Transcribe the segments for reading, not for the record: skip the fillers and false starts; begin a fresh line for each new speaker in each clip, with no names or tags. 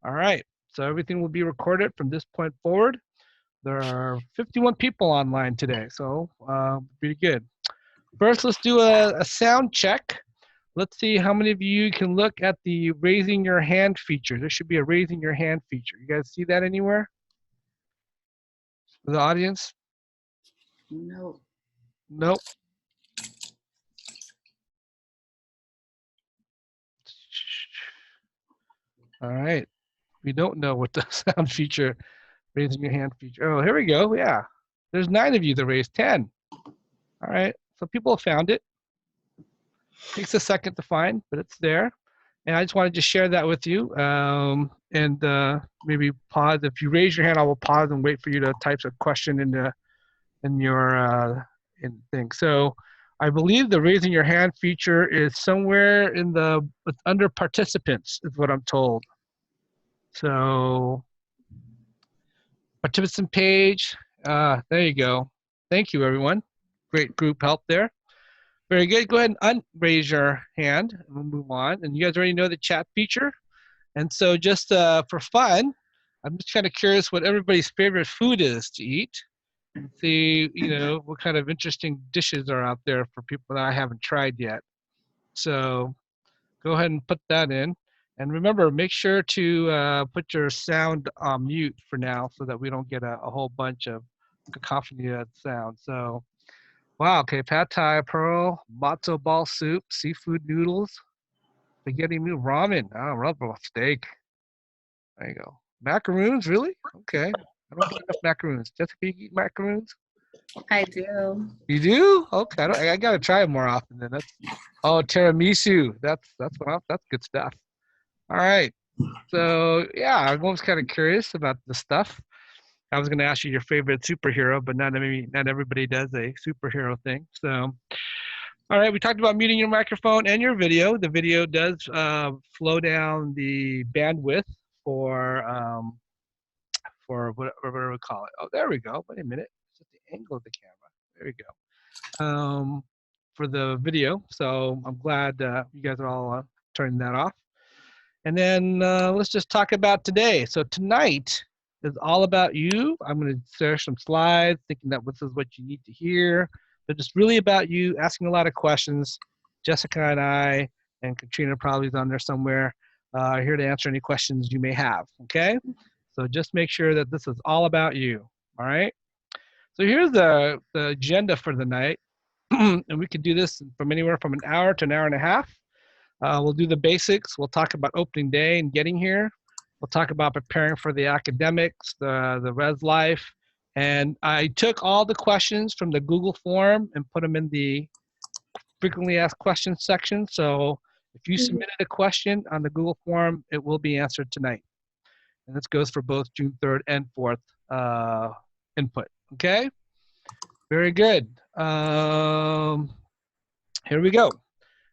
All right. So everything will be recorded from this point forward. There are 51 people online today, so pretty good. First, let's do a sound check. Let's see how many of you can look at the raising your hand feature. There should be a raising your hand feature. You guys see that anywhere? The audience?
No.
Nope. All right. We don't know what the sound feature, raising your hand feature. Oh, here we go. Yeah. There's 9 of you that raised 10. All right. So people have found it. Takes a second to find, but it's there. And I just wanted to share that with you. And maybe pause. If you raise your hand, I will pause and wait for you to type a question in your in thing. So I believe the raising your hand feature is somewhere in the under participants, is what I'm told. So participant page. There you go. Thank you, everyone. Great group help there. Very good. Go ahead and unraise your hand, and we'll move on. And you guys already know the chat feature. And so just for fun, I'm just kind of curious what everybody's favorite food is to eat. And see, what kind of interesting dishes are out there for people that I haven't tried yet. So go ahead and put that in. And remember, make sure to put your sound on mute for now so that we don't get a whole bunch of cacophony of sound. So, wow, okay, pad thai, pearl, matzo ball soup, seafood noodles, spaghetti noodle, ramen, rubber steak. There you go. Macaroons, really? Okay. I don't get enough macaroons. Jessica, you eat macaroons?
I do.
You do? Okay. I gotta try it more often then. Tiramisu. That's good stuff. All right. So yeah, I'm always kind of curious about the stuff. I was gonna ask you your favorite superhero, but not everybody does a superhero thing. So all right, we talked about muting your microphone and your video. The video does slow down the bandwidth for whatever we call it. Oh, there we go. Wait a minute. It's just the angle of the camera. There we go. For the video. So I'm glad you guys are all turning that off. And then let's just talk about today. So tonight is all about you. I'm going to share some slides, thinking that this is what you need to hear. But it's really about you asking a lot of questions. Jessica and I and Katrina probably is on there somewhere here to answer any questions you may have. Okay? So just make sure that this is all about you. All right? So here's the agenda for the night. And we could do this from anywhere from an hour to an hour and a half. We'll do the basics. We'll talk about opening day and getting here. We'll talk about preparing for the academics, the res life. And I took all the questions from the Google form and put them in the frequently asked questions section. So if you submitted a question on the Google form, it will be answered tonight. And this goes for both June 3rd and 4th input. Okay? Very good. Here we go.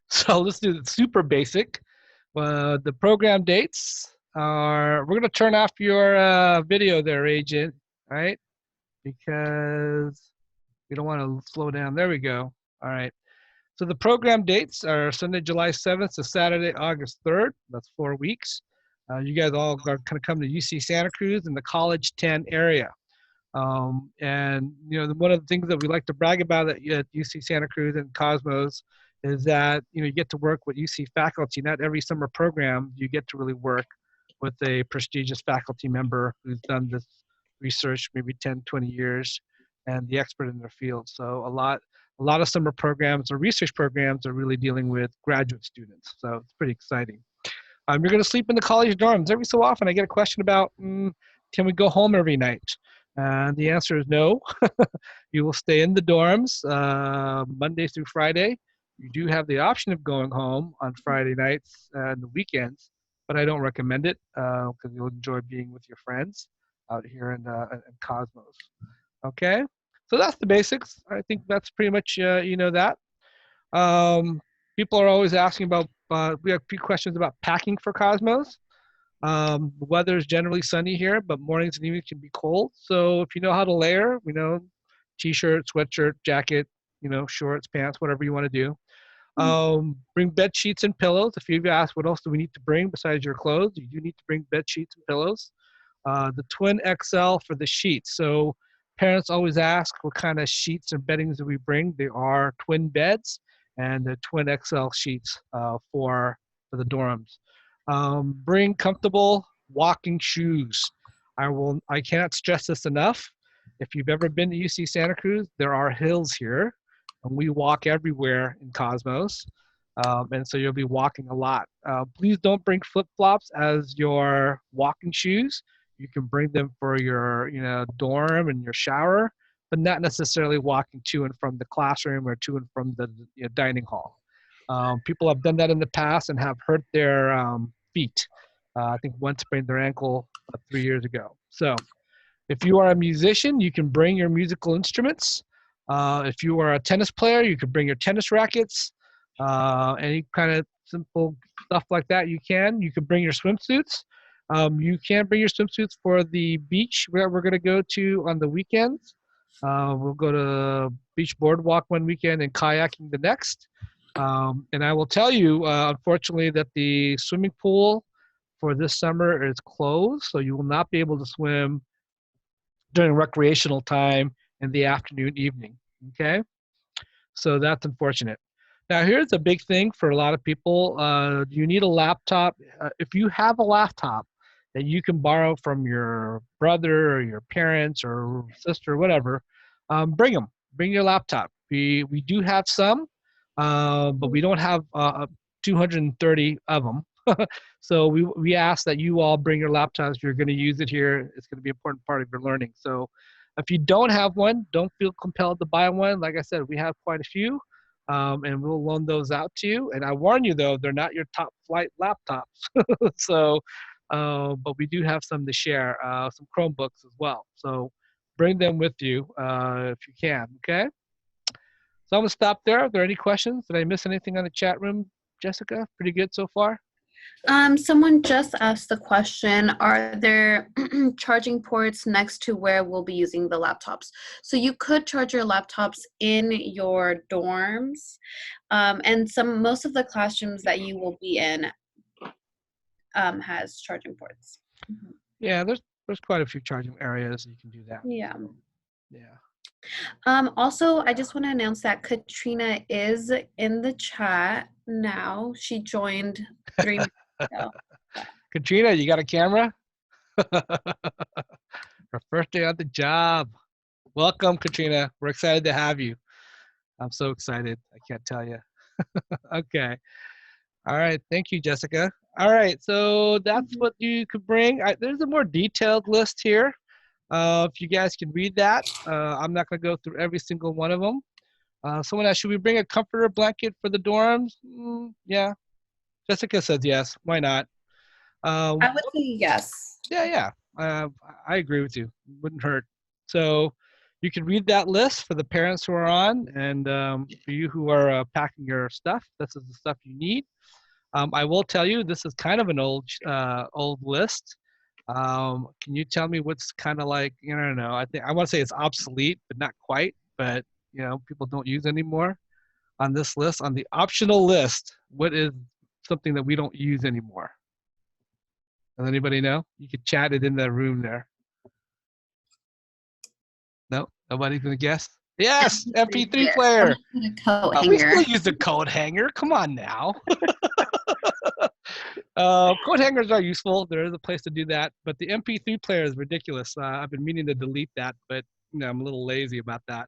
So let's do the super basic. The program dates are, we're going to turn off your video there, Agent, right? Because we don't want to slow down. There we go. All right. So the program dates are Sunday, July 7th to Saturday, August 3rd. That's 4 weeks. You guys all are going to come to UC Santa Cruz in the College 10 area. And one of the things that we like to brag about at UC Santa Cruz and Cosmos is that you get to work with UC faculty. Not every summer program you get to really work with a prestigious faculty member who's done this research maybe 10, 20 years and the expert in their field. So a lot of summer programs or research programs are really dealing with graduate students. So it's pretty exciting. You're going to sleep in the college dorms. Every so often I get a question about, can we go home every night? And the answer is no. You will stay in the dorms Monday through Friday. You do have the option of going home on Friday nights and the weekends, but I don't recommend it because you'll enjoy being with your friends out here in Cosmos. Okay, so that's the basics. I think that's pretty much that. People are always asking about. We have a few questions about packing for Cosmos. The weather is generally sunny here, but mornings and evenings can be cold. So if you know how to layer, t-shirt, sweatshirt, jacket, shorts, pants, whatever you want to do. Bring bed sheets and pillows. If you've asked what else do we need to bring besides your clothes, you do need to bring bed sheets and pillows. The twin XL for the sheets. So parents always ask what kind of sheets and beddings do we bring. They are twin beds and the twin XL sheets for the dorms. Bring comfortable walking shoes. I cannot stress this enough. If you've ever been to UC Santa Cruz, there are hills here, and we walk everywhere in Cosmos. And so you'll be walking a lot. Please don't bring flip-flops as your walking shoes. You can bring them for your, dorm and your shower, but not necessarily walking to and from the classroom or to and from the dining hall. People have done that in the past and have hurt their feet. I think one sprained their ankle 3 years ago. So if you are a musician, you can bring your musical instruments. If you are a tennis player, you can bring your tennis rackets. Any kind of simple stuff like that, you can. You can bring your swimsuits. You can bring your swimsuits for the beach where we're going to go to on the weekends. We'll go to Beach Boardwalk one weekend and kayaking the next. And I will tell you, unfortunately, that the swimming pool for this summer is closed, so you will not be able to swim during recreational time in the afternoon, evening. Okay, so that's unfortunate. Now, here's a big thing for a lot of people. You need a laptop. If you have a laptop that you can borrow from your brother or your parents or sister or whatever, bring them. Bring your laptop. We do have some, but we don't have 230 of them. So we ask that you all bring your laptops. If you're going to use it here, it's going to be an important part of your learning. So if you don't have one, don't feel compelled to buy one. Like I said, we have quite a few. And we'll loan those out to you. And I warn you, though, they're not your top flight laptops. So, but we do have some to share, some Chromebooks as well. So bring them with you if you can, okay? So I'm going to stop there. Are there any questions? Did I miss anything on the chat room, Jessica? Pretty good so far?
Someone just asked the question, are there charging ports next to where we'll be using the laptops? So you could charge your laptops in your dorms, and most of the classrooms that you will be in has charging ports. Mm-hmm.
Yeah, there's quite a few charging areas you can do that.
Yeah.
Yeah.
Also, I just want to announce that Katrina is in the chat now. She joined 3 minutes ago.
Katrina, you got a camera? Her first day on the job. Welcome, Katrina. We're excited to have you. I'm so excited. I can't tell you. Okay. All right. Thank you, Jessica. All right. So that's what you could bring. There's a more detailed list here. If you guys can read that. I'm not going to go through every single one of them. Someone asked, should we bring a comforter blanket for the dorms? Yeah. Jessica says yes. Why not?
I would say yes.
Yeah. I agree with you. Wouldn't hurt. So you can read that list for the parents who are on, and for you who are packing your stuff, this is the stuff you need. I will tell you, this is kind of an old list. Can you tell me what's kind of like, I don't know, I want to say it's obsolete, but not quite, but people don't use anymore on this list. On the optional list, what is something that we don't use anymore? Does anybody know? You could chat it in the room there. No? Nobody's going to guess? Yes, MP3 player. We still use the coat hanger. Come on now. Coat hangers are useful. There is a place to do that, but the MP3 player is ridiculous. I've been meaning to delete that, but I'm a little lazy about that.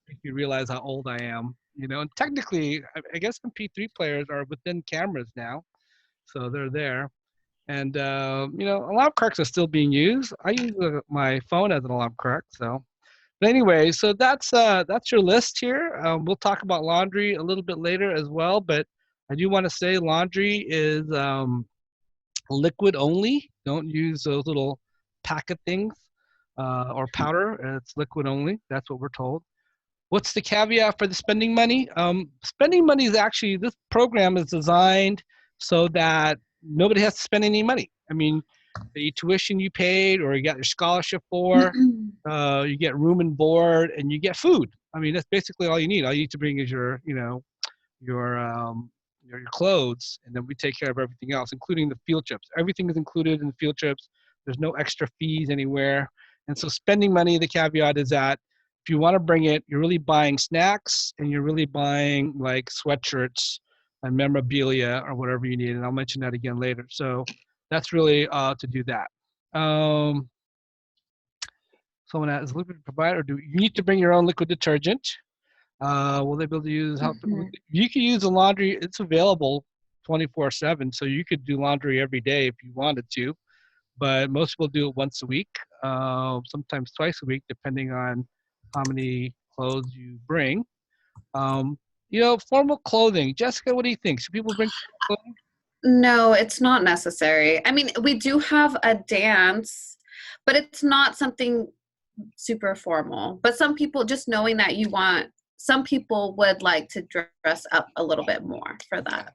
If you realize how old I am, and technically, I guess MP3 players are within cameras now, so they're there. And alarm clocks are still being used. I use my phone as an alarm clock. So, but anyway, so that's your list here. We'll talk about laundry a little bit later as well, but I do want to say laundry is liquid only. Don't use those little packet things or powder. It's liquid only. That's what we're told. What's the caveat for the spending money? Spending money is actually, this program is designed so that nobody has to spend any money. I mean, the tuition you paid or you got your scholarship for, you get room and board, and you get food. I mean, that's basically all you need. All you need to bring is your your clothes, and then we take care of everything else, including the field trips. Everything is included in the field trips. There's no extra fees anywhere. And so spending money, the caveat is that if you want to bring it, you're really buying snacks and you're really buying like sweatshirts and memorabilia or whatever you need. And I'll mention that again later. So that's really to do that. Someone asks, liquid provider, do you need to bring your own liquid detergent? Will they be able to use help?
Mhm.
You can use the laundry. It's available 24/7, so you could do laundry every day if you wanted to. But most people do it once a week, sometimes twice a week, depending on how many clothes you bring. Um, formal clothing. Jessica, what do you think? Should people bring clothing?
No, it's not necessary. I mean, we do have a dance, but it's not something super formal. But some people, just knowing that some people would like to dress up a little bit more for
Okay.
that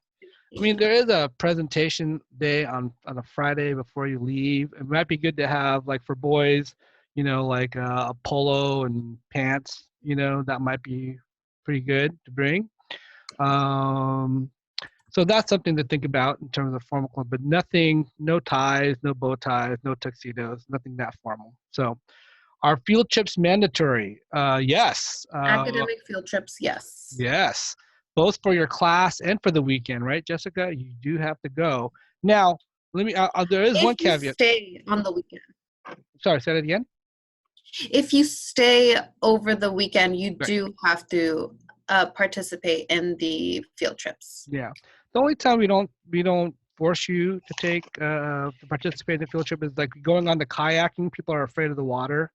I mean,
occasion.
there is a presentation day on a Friday before you leave. It might be good to have, like for boys, like a polo and pants. That might be pretty good to bring. Um, so that's something to think about in terms of formal clothes, but nothing, no ties, no bow ties, no tuxedos, nothing that formal. So are field trips mandatory? Yes.
Academic field trips, yes.
Yes, both for your class and for the weekend, right, Jessica? You do have to go. Now, let me. There is
If
one
you
caveat.
stay on the weekend.
Sorry, say that again.
If you stay over the weekend, you
Right.
do have to participate in the field trips.
Yeah. The only time we don't force you to participate in the field trip is like going on the kayaking. People are afraid of the water,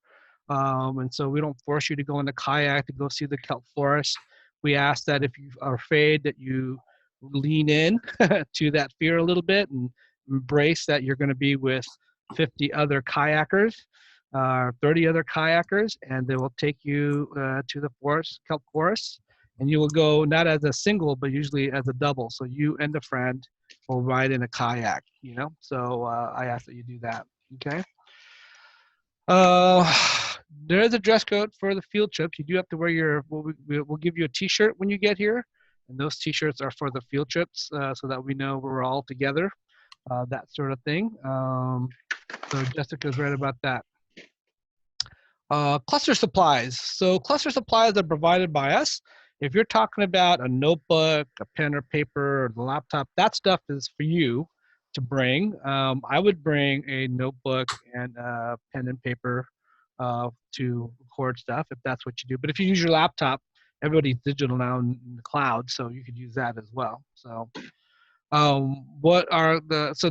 and so we don't force you to go in the kayak to go see the kelp forest. We ask that if you are afraid, that you lean in to that fear a little bit and embrace that you're going to be with 50 other kayakers, 30 other kayakers, and they will take you to the kelp forest, and you will go not as a single but usually as a double, so you and a friend will ride in a kayak. So I ask that you do that. Okay. uh there is a dress code for the field trips. You do have to wear we'll give you a t-shirt when you get here, and those t-shirts are for the field trips, so that we know we're all together, that sort of thing. So Jessica's right about that. Cluster supplies. So cluster supplies are provided by us. If you're talking about a notebook, a pen or paper, or the laptop, that stuff is for you to bring. I would bring a notebook and pen and paper to record stuff if that's what you do. But if you use your laptop, everybody's digital now in the cloud, so you could use that as well. So what are so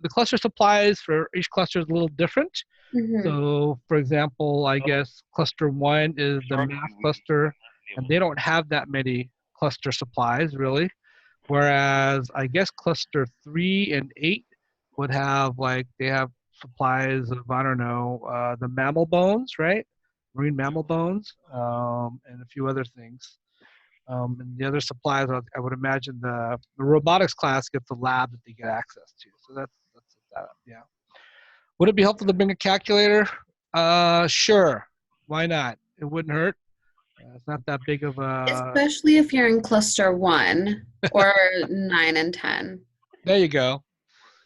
the cluster supplies for each cluster is a little different.
Hmm.
So, for example, I guess cluster one is the math cluster, and they don't have that many cluster supplies really. Whereas I guess cluster 3 and 8 would have, like, they have supplies of, I don't know, the mammal bones, right? Marine mammal bones, and a few other things. And the other supplies, I would imagine the robotics class gets a lab that they get access to. So that's that. Yeah. Would it be helpful to bring a calculator? Sure. Why not? It wouldn't hurt. It's not that big of a.
Especially if you're in cluster 1 or 9 and 10.
There you go.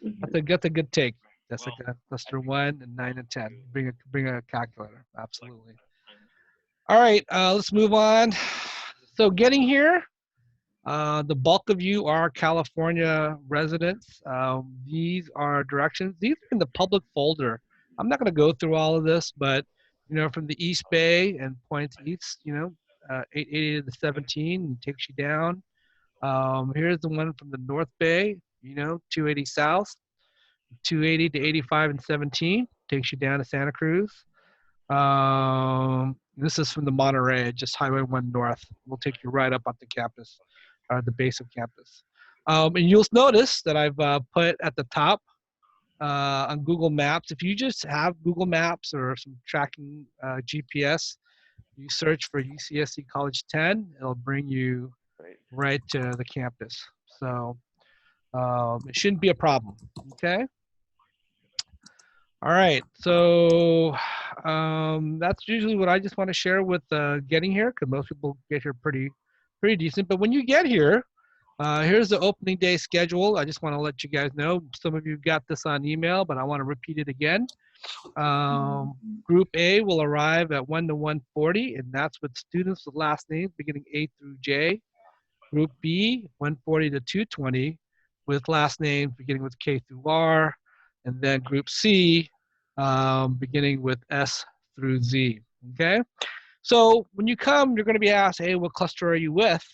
Mhm.
That's a good take, Jessica. Cluster 1 and 9 and 10. Bring a calculator. Absolutely. All right. Let's move on. So getting here, the bulk of you are California residents. These are directions. These are in the public folder. I'm not going to go through all of this, but from the East Bay and points east, 880 to 17 takes you down. Here's the one from the North Bay, 280 south, 280 to 85 and 17 takes you down to Santa Cruz. This is from the Monterey, just Highway 1 North. We'll take you right up the campus, or the base of campus. And you'll notice that I've put at the top on Google Maps. If you just have Google Maps or some tracking GPS, you search for UCSC College 10, it'll bring you right to the campus. So it shouldn't be a problem. Okay. All right, so that's usually what I just want to share with getting here, because most people get here pretty pretty decent. But when you get here, here's the opening day schedule. I just want to let you guys know. Some of you got this on email, but I want to repeat it again. Group A will arrive at 1 to 1:40, and that's with students with last names beginning A through J. Group B, 1:40 to 2:20, with last names beginning with K through R. And then Group C, beginning with S through Z. Okay? So when you come, you're going to be asked, hey, what cluster are you with?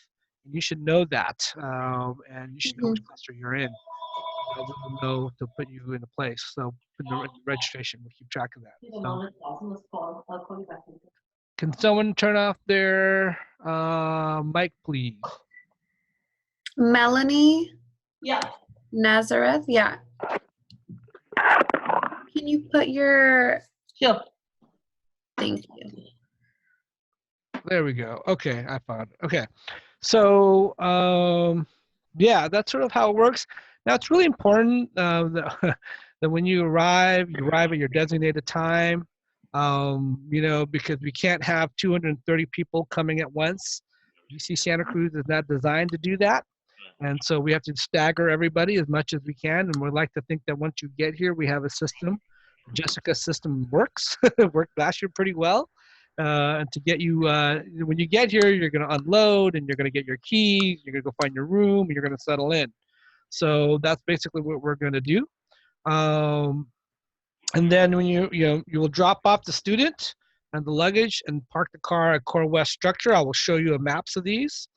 And you should know that, and you should know which cluster you're in. We will know to put you in a place. So in the registration, we'll keep track of that. So, can someone turn off their mic, please?
Melanie?
Yeah.
Nazareth? Yeah. Can you put your...
Sure.
Thank you.
There we go. Okay, I found it. Okay. So, yeah, that's sort of how it works. Now, it's really important that, that when you arrive at your designated time, you know, because we can't have 230 people coming at once. UC Santa Cruz is not designed to do that. And so we have to stagger everybody as much as we can. And we'd like to think that once you get here, we have a system. Jessica's system works. It worked last year pretty well. And to get you, when you get here, you're going to unload and you're going to get your keys. You're going to go find your room and you're going to settle in. So that's basically what we're going to do. And then when you will drop off the student and the luggage and park the car at Core West structure. I will show you a maps of these.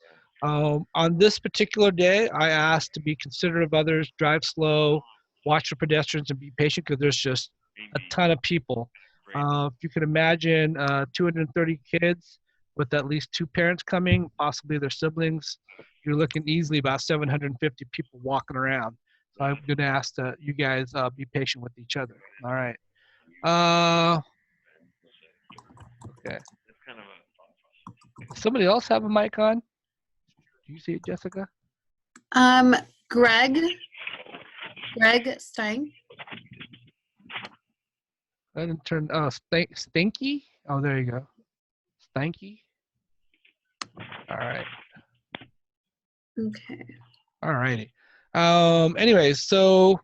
On this particular day, I asked to be considerate of others, drive slow, watch for pedestrians, and be patient because there's just a ton of people. If you can imagine 230 kids with at least 2 parents coming, possibly their siblings, you're looking easily about 750 people walking around. So I'm going to ask that you guys be patient with each other. All right. Okay. Somebody else have a mic on? Do you see it, Jessica?
Greg Stein.
I didn't turn. Oh, Stinky. Oh, there you go. Stanky. All right.
Okay.
All righty. Anyways, so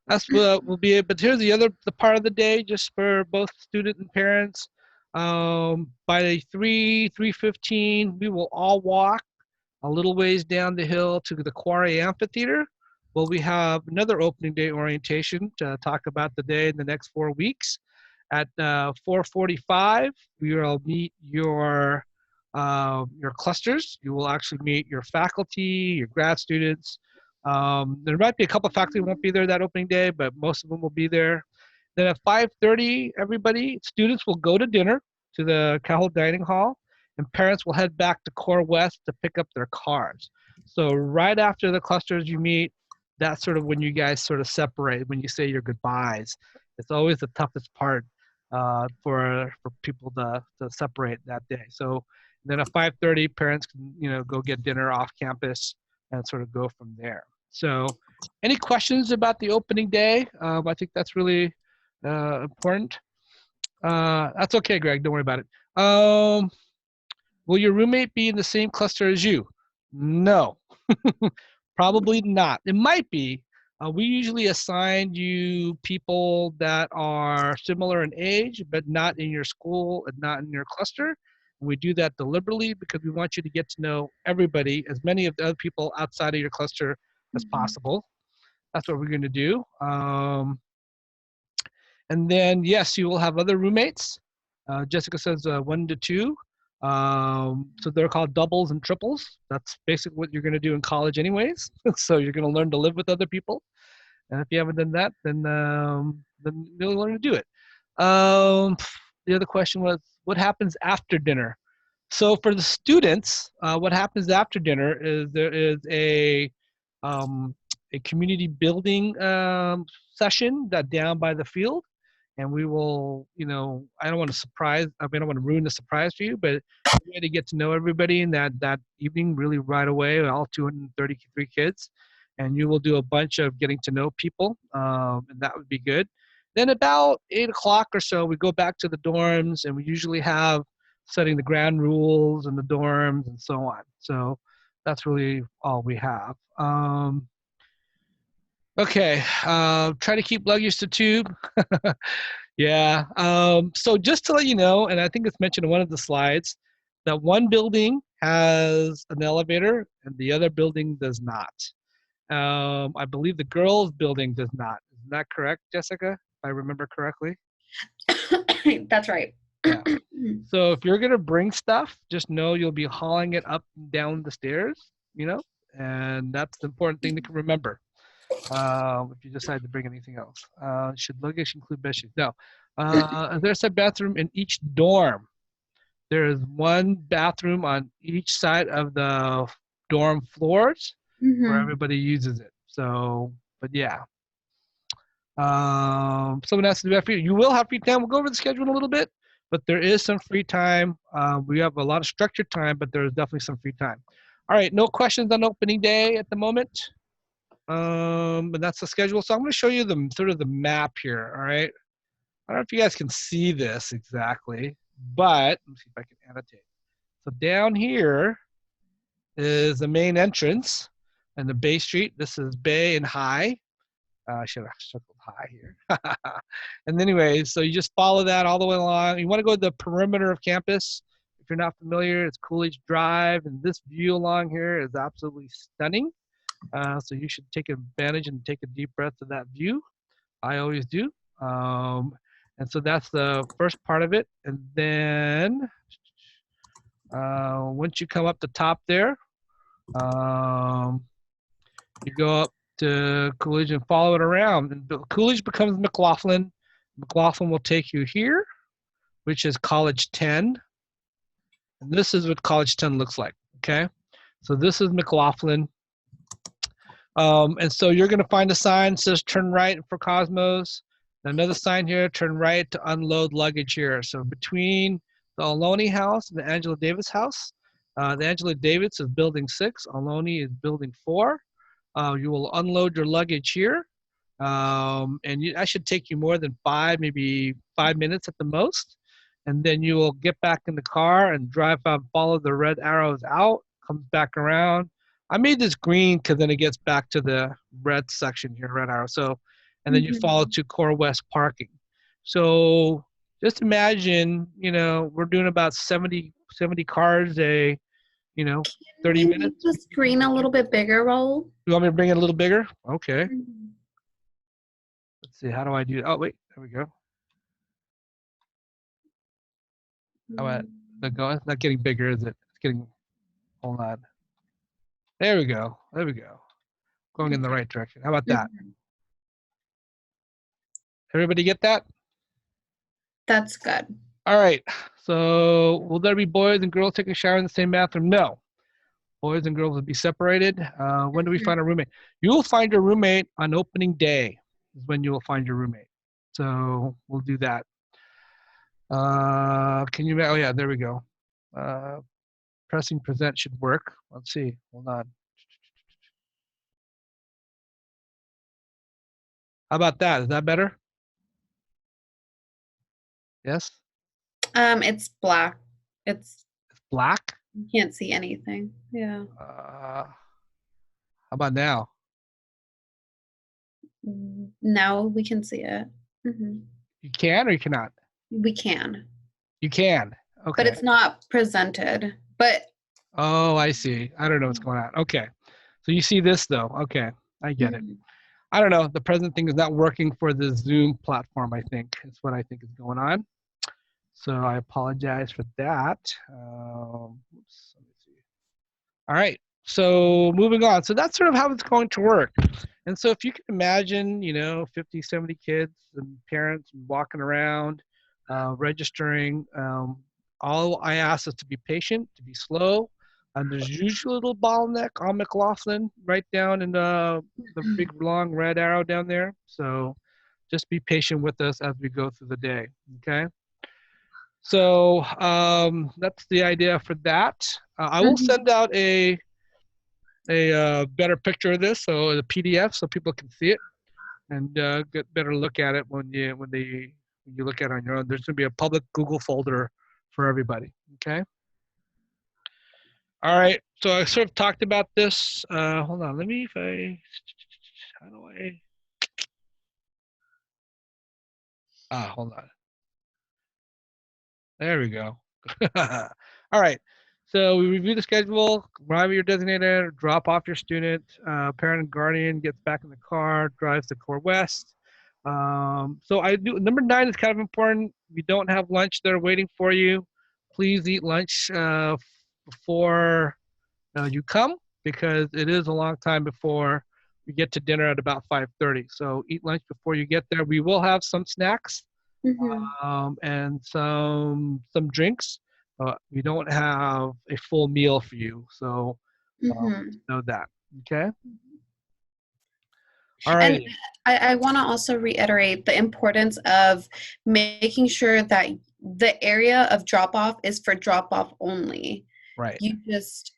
that's what will be it. But here's the part of the day, just for both student and parents. By 3:15, we will all walk a little ways down the hill to the Quarry Amphitheater. Well, we have another opening day orientation to talk about the day in the next 4 weeks. At 4:45, we will meet your clusters. You will actually meet your faculty, your grad students. There might be a couple of faculty who won't be there that opening day, but most of them will be there. Then at 5:30, students will go to dinner to the Cahul Dining Hall, and parents will head back to Core West to pick up their cars. So right after the clusters you meet, that's sort of when you guys sort of separate, when you say your goodbyes. It's always the toughest part for people to separate that day. So then at 5:30, parents can go get dinner off campus and sort of go from there. So any questions about the opening day? I think that's really important. That's okay, Greg. Don't worry about it. Will your roommate be in the same cluster as you? No, probably not. It might be. We usually assign you people that are similar in age, but not in your school and not in your cluster. And we do that deliberately because we want you to get to know everybody, as many of the other people outside of your cluster as possible. That's what we're going to do. And then, yes, you will have other roommates. Jessica says 1 to 2. So they're called doubles and triples. That's basically what you're going to do in college anyways. So you're going to learn to live with other people. And if you haven't done that, then you'll learn to do it. The other question was, what happens after dinner? So for the students, what happens after dinner is there is a community building session that down by the field. And we will, I don't want to ruin the surprise for you, but we're going to get to know everybody in that evening really right away, all 233 kids. And you will do a bunch of getting to know people, and that would be good. Then about 8 o'clock or so, we go back to the dorms, and we usually have setting the ground rules and the dorms and so on. So that's really all we have. Okay, try to keep luggage to tube. Yeah. So just to let you know, and I think it's mentioned in one of the slides, that one building has an elevator and the other building does not. I believe the girls' building does not. Is that correct, Jessica? If I remember correctly.
That's right.
Yeah. So if you're gonna bring stuff, just know you'll be hauling it up and down the stairs. And that's the important thing to remember. If you decide to bring anything else, should luggage include bed sheets? No. There's a bathroom in each dorm. There is one bathroom on each side of the dorm floors where
Mm-hmm.
everybody uses it. So, but yeah. Someone asked to do that for you. You will have free time. We'll go over the schedule in a little bit, but there is some free time. We have a lot of structured time, but there's definitely some free time. All right, no questions on opening day at the moment. But that's the schedule. So I'm going to show you the sort of the map here. All right. I don't know if you guys can see this exactly, but let me see if I can annotate. So down here is the main entrance and the Bay Street. This is Bay and High. I should have circled high here. And anyway, so you just follow that all the way along. You want to go to the perimeter of campus. If you're not familiar, it's Coolidge Drive, and this view along here is absolutely stunning. So you should take advantage and take a deep breath of that view. I always do. And so that's the first part of it. And then once you come up the top there, you go up to Coolidge and follow it around. And Coolidge becomes McLaughlin. McLaughlin will take you here, which is College 10. And this is what College 10 looks like, okay? So this is McLaughlin. And so you're going to find a sign that says turn right for Cosmos. Another sign here, turn right to unload luggage here. So between the Aloni house and the Angela Davis house, the Angela Davis is building 6, Aloni is building 4. You will unload your luggage here. And that should take you more than maybe 5 minutes at the most. And then you will get back in the car and drive out, follow the red arrows out, comes back around. I made this green because then it gets back to the red section here, red arrow. So, and then you follow to Core West parking. So just imagine, we're doing about 70 cars a, 30
We make
minutes.
the screen a little bit bigger, Raul.
You want me to bring it a little bigger? Okay.
Mm-hmm.
Let's see. How do I do? Oh, wait. There we go. How about it's not getting bigger, is it? It's getting. Hold on. There we go. There we go. Going in the right direction. How about that? Everybody get that?
That's good.
All right. So will there be boys and girls taking a shower in the same bathroom? No. Boys and girls will be separated. When do we find a roommate? You will find your roommate on opening day is when you will find your roommate. So we'll do that. Can you, oh yeah, there we go. Pressing present should work. Let's see, hold on. How about that? Is that better? Yes?
It's black. It's
Black?
you can't see anything. Yeah.
How about now?
Now we can see it. Mm-hmm.
You can or you cannot?
We can.
You can. Okay.
But it's not presented. But
oh, I see. I don't know what's going on. Okay. So you see this though. Okay. I get it. I don't know. The present thing is not working for the Zoom platform, I think. Is what I think is going on. So I apologize for that. Oops, let me see. All right. So moving on. So that's sort of how it's going to work. And so if you can imagine, 50, 70 kids and parents walking around, registering, all I ask is to be patient, to be slow. And there's usually a little bottleneck on McLaughlin right down in the big long red arrow down there. So just be patient with us as we go through the day, okay? So that's the idea for that. I will send out a better picture of this, so the PDF, so people can see it and get better look at it when you look at it on your own. There's going to be a public Google folder for everybody. Okay. All right. So I sort of talked about this. Hold on. Let me, if I, how do I, hold on. There we go. All right. So we review the schedule, arrive at your designator, drop off your student, parent and guardian gets back in the car, drives to Core West. So I do, number 9 is kind of important. We don't have lunch there waiting for you. Please eat lunch before you come, because it is a long time before we get to dinner at about 5:30. So eat lunch before you get there. We will have some snacks
Mm-hmm.
and some drinks. We don't have a full meal for you, so
Mm-hmm.
know that. Okay. All
And
right.
I want to also reiterate the importance of making sure that the area of drop off is for drop off only.
Right.
You just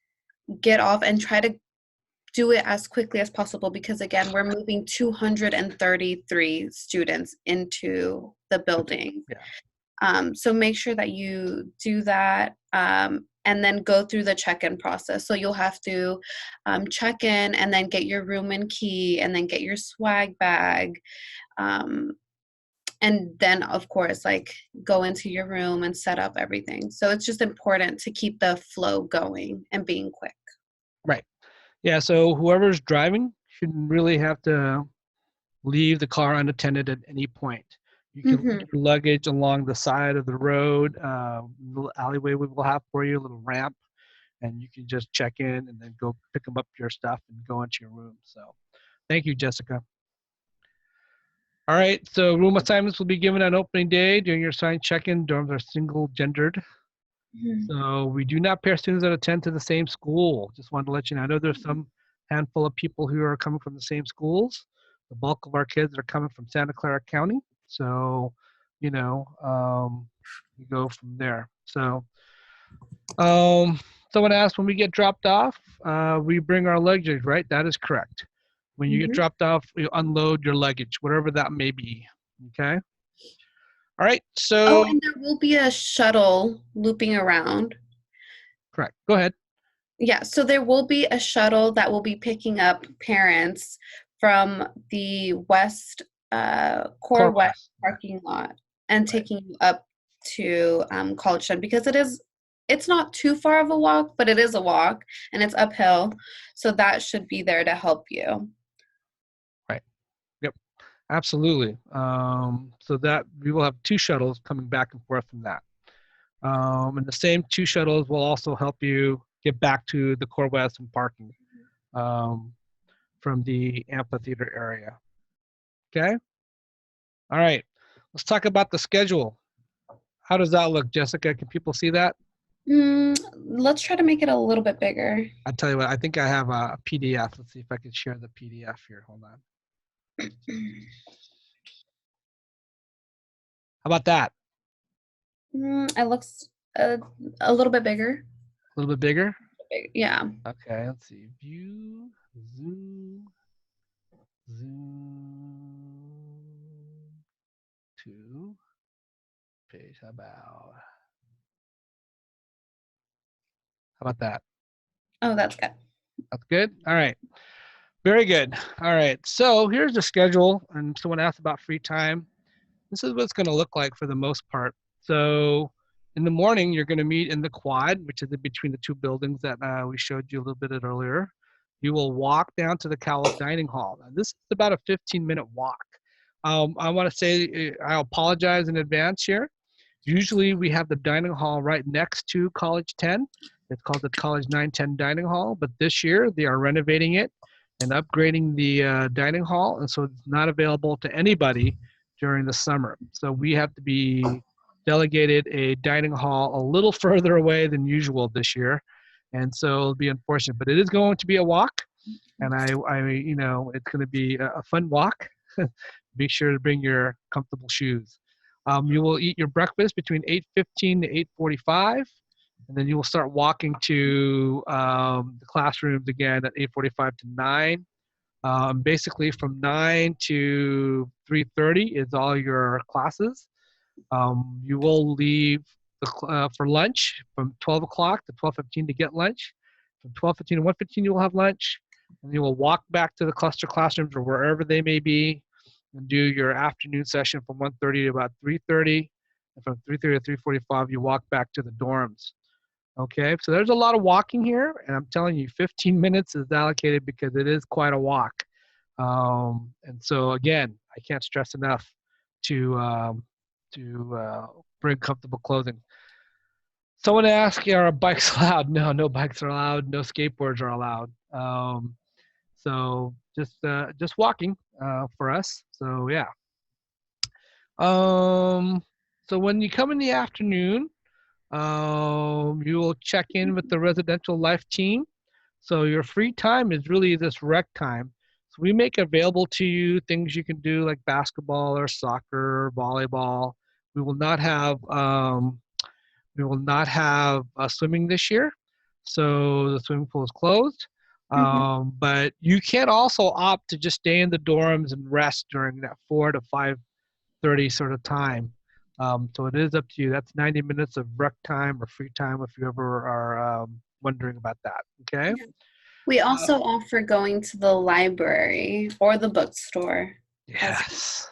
get off and try to do it as quickly as possible because, again, we're moving 233 students into the building.
Yeah.
So make sure that you do that and then go through the check-in process. So you'll have to check in and then get your room and key and then get your swag bag. Um, and then, of course, like go into your room and set up everything. So it's just important to keep the flow going and being quick.
Right. Yeah. So whoever's driving shouldn't really have to leave the car unattended at any point. You can leave
Mm-hmm.
your luggage along the side of the road, little alleyway we will have for you, a little ramp, and you can just check in and then go pick them up your stuff and go into your room. So thank you, Jessica. All right, so room assignments will be given on opening day. During your assigned check-in, dorms are single gendered.
Mm-hmm.
So we do not pair students that attend to the same school. Just wanted to let you know. I know there's some handful of people who are coming from the same schools. The bulk of our kids are coming from Santa Clara County. So, we go from there. So, um, someone asked when we get dropped off, we bring our luggage, right? That is correct. When you get
Mm-hmm.
dropped off, you unload your luggage, whatever that may be. Okay. All right.
Oh,
So,
and there will be a shuttle looping around.
correct. Go ahead.
Yeah, so there will be a shuttle that will be picking up parents from the Core
Core
West
West.
parking lot and
Right.
taking you up to College Shed because it's not too far of a walk, but it is a walk and it's uphill. So that should be there to help you.
Right. Yep. Absolutely. So that we will have 2 shuttles coming back and forth from that. And the same 2 shuttles will also help you get back to the Core West and parking um, from the amphitheater area. Okay. All right. Let's talk about the schedule. How does that look, Jessica? Can people see that?
Let's try to make it a little bit bigger.
I tell you what, I think I have a PDF. Let's see if I can share the PDF here. Hold on. How about that?
It looks a little bit bigger.
A little bit bigger?
Yeah.
Okay, let's see. View, zoom, zoom to page. How about that?
Oh, that's good.
That's good. All right. Very good. All right. So here's the schedule. And someone asked about free time. This is what it's going to look like for the most part. So in the morning, you're going to meet in the quad, which is in between the 2 buildings that we showed you a little bit earlier. You will walk down to the college dining hall. Now, this is about a 15-minute walk. I want to say I apologize in advance here. Usually we have the dining hall right next to College 10. It's called the College 910 Dining Hall, but this year they are renovating it and upgrading the dining hall, and so it's not available to anybody during the summer. So we have to be delegated a dining hall a little further away than usual this year, and so it'll be unfortunate. But it is going to be a walk, and it's going to be a fun walk. Be sure to bring your comfortable shoes. You will eat your breakfast between 8:15 to 8:45, and then you will start walking to the classrooms again at 8:45 to 9. Basically, from 9 to 3:30 is all your classes. You will leave for lunch from 12 o'clock to 12:15 to get lunch. From 12:15 to 1:15, you will have lunch, and you will walk back to the cluster classrooms or wherever they may be, and do your afternoon session from 1:30 to about 3:30, and from 3:30 to 3:45, you walk back to the dorms. Okay, so there's a lot of walking here, and I'm telling you, 15 minutes is allocated because it is quite a walk. And so again, I can't stress enough to bring comfortable clothing. Someone asked, are bikes allowed? No, no bikes are allowed. No skateboards are allowed. So just walking for us. So yeah. So when you come in the afternoon, you will check in with the residential life team. So your free time is really this rec time. So we make available to you things you can do like basketball or soccer, or volleyball. We will not have swimming this year, so the swimming pool is closed.
Mhm.
But you can also opt to just stay in the dorms and rest during that 4 to 5:30 sort of time. So it is up to you. That's 90 minutes of rec time or free time if you ever are wondering about that. Okay.
We
Uh,
also offer going to the library or the bookstore as
yes.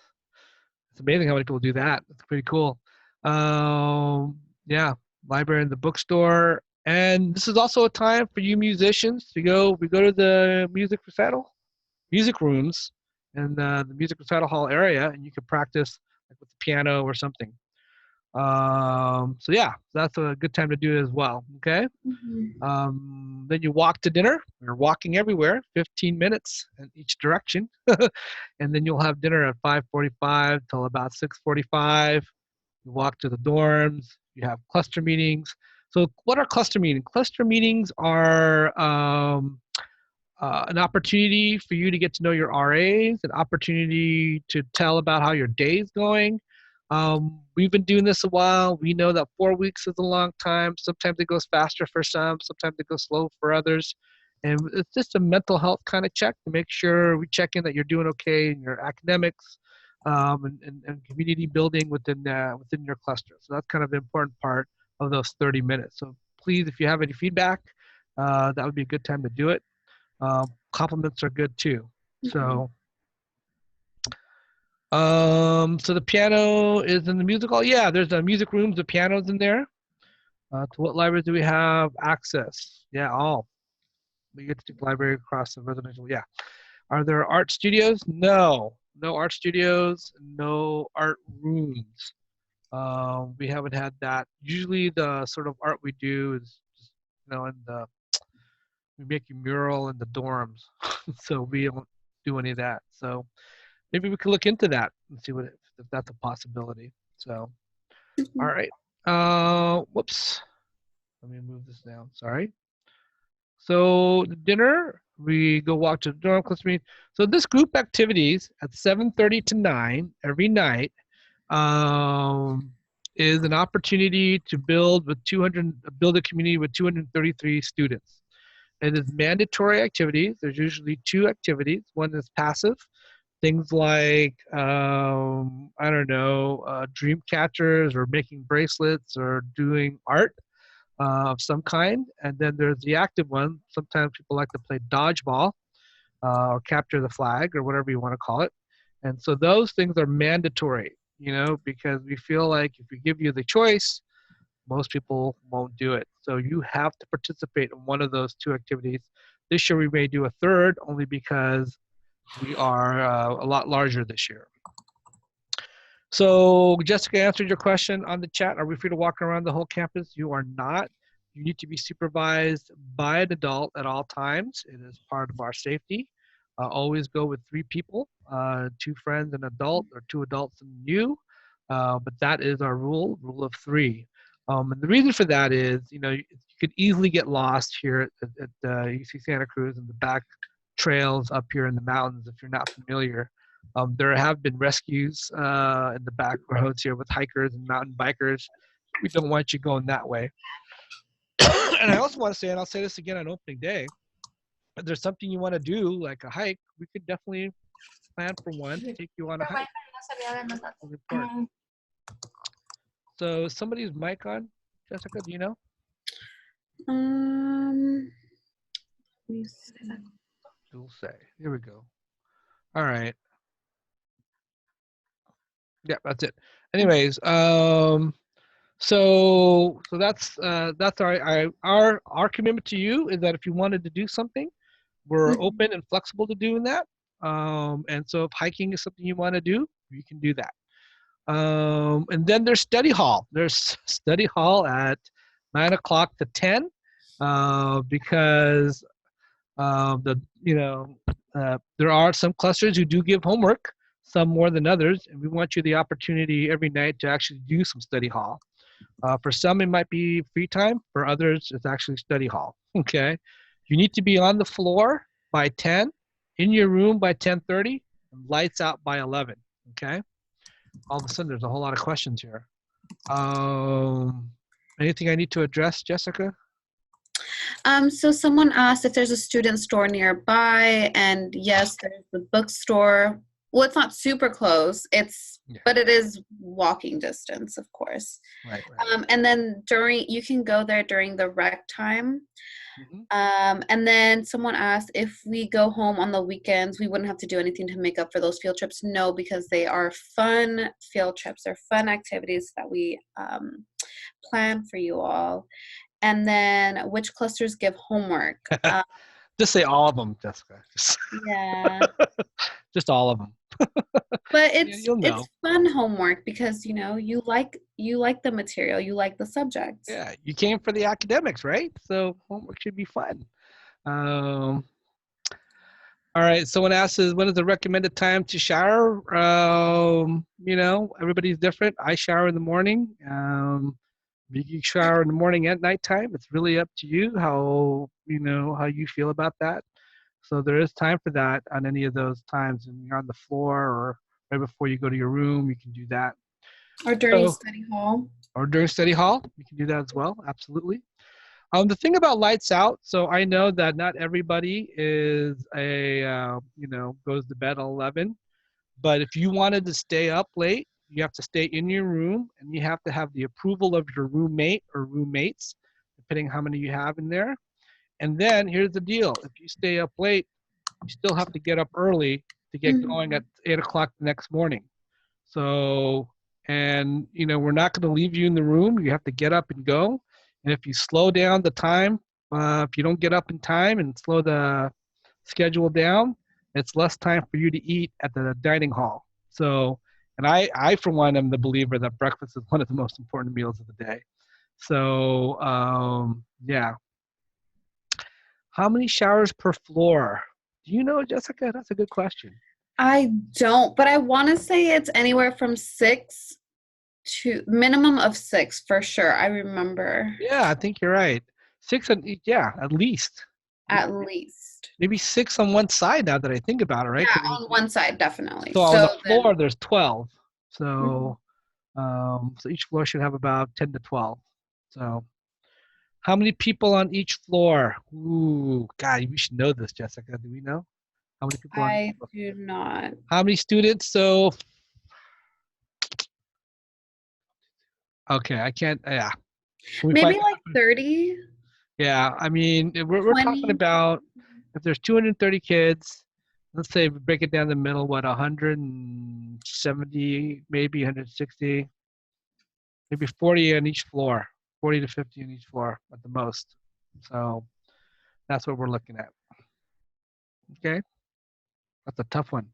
It's amazing how many people do that. It's pretty cool. Yeah, library and the bookstore. And this is also a time for you musicians to go. We go to the music rooms, and the music recital hall area, and you can practice like with the piano or something. So yeah, that's a good time to do it as well. Okay.
Mhm.
Then you walk to dinner. You're walking everywhere, 15 minutes in each direction, and then you'll have dinner at 5:45 till about 6:45. You walk to the dorms. You have cluster meetings. So what are cluster meetings? Cluster meetings are an opportunity for you to get to know your RAs, an opportunity to tell about how your day is going. We've been doing this a while. We know that 4 weeks is a long time. Sometimes it goes faster for some, sometimes it goes slow for others. And it's just a mental health kind of check to make sure we check in that you're doing okay in your academics and community building within your cluster. So that's kind of the important part of those 30 minutes. So please, if you have any feedback, that would be a good time to do it. Compliments are good too.
Mhm.
So the piano is in the music hall. Yeah, there's a music rooms, the piano's in there. To what libraries do we have access? Yeah, all. We get to the library across the residential. Yeah. Are there art studios? No. No art studios, no art rooms. We haven't had that. Usually the sort of art we do is just, in the we make a mural in the dorms. So we don't do any of that. So maybe we could look into that and see if that's a possibility. So, all
Mhm.
right. Whoops. Let me move this down. Sorry. So the dinner, we go walk to the dorm cluster meeting. So this group activities at 7:30 to 9 every night um, is an opportunity to build a community with 233 students. It is mandatory activities. There's usually two activities. One is passive, things like I don't know, dream catchers or making bracelets or doing art of some kind. And then there's the active one. Sometimes people like to play dodgeball or capture the flag or whatever you want to call it. And so those things are mandatory, because we feel like if we give you the choice, most people won't do it. So you have to participate in one of those two activities. This year we may do a third only because we are a lot larger this year. So Jessica answered your question on the chat. Are we free to walk around the whole campus? You are not. You need to be supervised by an adult at all times. It is part of our safety. Always go with 3 people, 2 friends, an adult, or 2 adults and you. But that is our rule of 3. And the reason for that is, you could easily get lost here at UC Santa Cruz and the back trails up here in the mountains if you're not familiar. There have been rescues in the back roads here with hikers and mountain bikers. We don't want you going that way. And I also want to say, and I'll say this again on opening day, if there's something you want to do, like a hike, we could definitely plan for one to take you on a hike. That's really important. So somebody's mic on, Jessica, do you know?
Um, Let me say that.
You'll say. Here we go. All right. Yeah, that's it. Anyways, so that's our commitment to you is that if you wanted to do something, we're
Mhm.
open and flexible to doing that. And so if hiking is something you want to do, you can do that. And then there's study hall. There's study hall at 9 o'clock to 10, because the there are some clusters who do give homework, some more than others, and we want you the opportunity every night to actually do some study hall. For some, it might be free time. For others, it's actually study hall. Okay, you need to be on the floor by 10, in your room by 10:30, and lights out by 11. Okay. All of a sudden, there's a whole lot of questions here. Um, Anything I need to address, Jessica?
So someone asked if there's a student store nearby, and yes, there's the bookstore. Well, it's not super close.
Yeah.
But it is walking distance, of course.
Right. Right.
And then you can go there during the rec time.
Hmm.
And then someone asked if we go home on the weekends, we wouldn't have to do anything to make up for those field trips. No, because they are fun field trips. They're fun activities that we plan for you all. And then which clusters give homework? Uh,
Just say all of them, Jessica.
yeah,
Just all of them.
but
Yeah, you'll
it's
know.
fun homework because you like the material, you like the subjects.
Yeah, you came for the academics, right? So homework should be fun. Um, all right. Someone asks, when is the recommended time to shower? Everybody's different. I shower in the morning. You can shower in the morning and nighttime. It's really up to you how you feel about that. So there is time for that on any of those times. And you're on the floor or right before you go to your room, you can do that.
Or during
So,
study hall.
or during study hall, you can do that as well. Absolutely. The thing about lights out, so I know that not everybody goes to bed at 11, but if you wanted to stay up late, you have to stay in your room and you have to have the approval of your roommate or roommates, depending how many you have in there. And then here's the deal. If you stay up late, you still have to get up early to get going at
Mhm.
8 o'clock the next morning. So, and we're not going to leave you in the room. You have to get up and go. And if you slow down the time, if you don't get up in time and slow the schedule down, it's less time for you to eat at the dining hall. So, and I for one, am the believer that breakfast is one of the most important meals of the day. So, yeah. How many showers per floor? Do you know, Jessica? That's a good question.
I don't, but I want to say it's anywhere from 6 to minimum of 6 for sure. I remember
Yeah, I think you're right. Six and yeah, at least.
at least.
Maybe six on one side now that I think about it, right?
Yeah,
'Cause
on one side definitely.
so on
So
the
then
floor there's 12.
mhm.
So each floor should have about 10 to 12. So how many people on each floor? Ooh, God, we should know this, Jessica. Do we know how many people on each
I
floor?
do not.
How many students? So okay, I can't. Yeah, can we find
Maybe like 30,
Yeah, I mean, we're talking
20.
about if there's 230 kids, let's say we break it down the middle, what, 170, maybe 160, maybe 40 on each floor, 40 to 50 on each floor at the most. So that's what we're looking at. Okay, that's a tough one.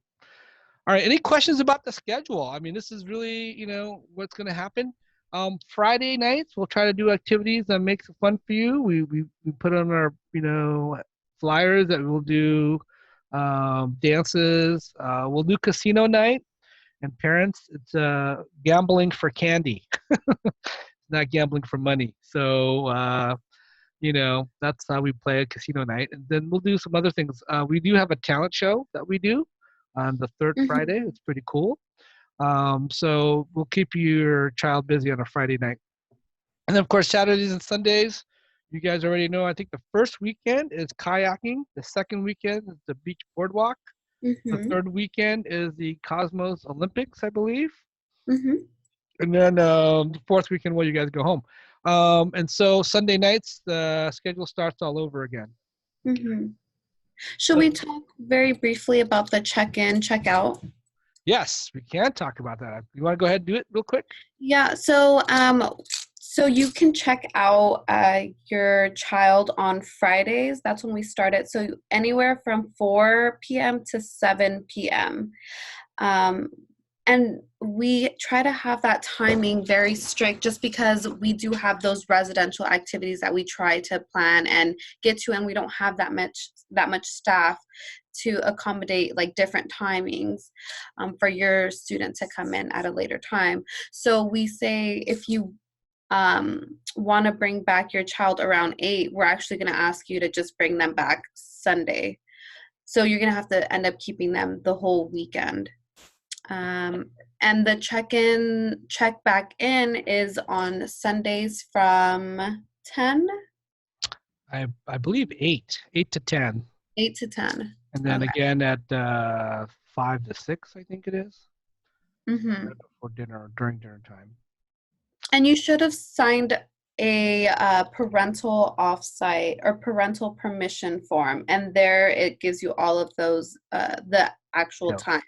All right, any questions about the schedule? I mean, this is really, what's going to happen. Friday nights, we'll try to do activities that makes it fun for you. We put on our, flyers that we'll do dances. We'll do casino night. And parents, it's gambling for candy, not gambling for money. So, that's how we play a casino night. And then we'll do some other things. We do have a talent show that we do on the third Friday.
Mhm.
It's pretty cool. So we'll keep your child busy on a Friday night. And then, of course, Saturdays and Sundays, you guys already know. I think the first weekend is kayaking. The second weekend is the beach boardwalk. The
Mhm.
third weekend is the Cosmos Olympics, I believe.
Mhm.
And then the fourth weekend, well, you guys go home. And so Sunday nights, the schedule starts all over again. Okay.
Mhm. Should we talk very briefly about the check-in, check-out?
Yes, we can talk about that. You want to go ahead and do it real quick?
Yeah, so you can check out your child on Fridays. That's when we start it. So anywhere from 4 p.m. to 7 p.m. Um, and we try to have that timing very strict just because we do have those residential activities that we try to plan and get to, and we don't have that much staff to accommodate like different timings for your student to come in at a later time. So we say if you want to bring back your child around 8, we're actually going to ask you to just bring them back Sunday. So you're going to have to end up keeping them the whole weekend. And the check back in is on Sundays from 10,
I believe 8 to 10.
8 to 10.
And then
Okay.
again at 5 to 6, I think it is.
Mm-hmm.
Right before dinner or during dinner time.
And you should have signed a parental offsite or parental permission form, and there it gives you all of those the actual
Yeah.
times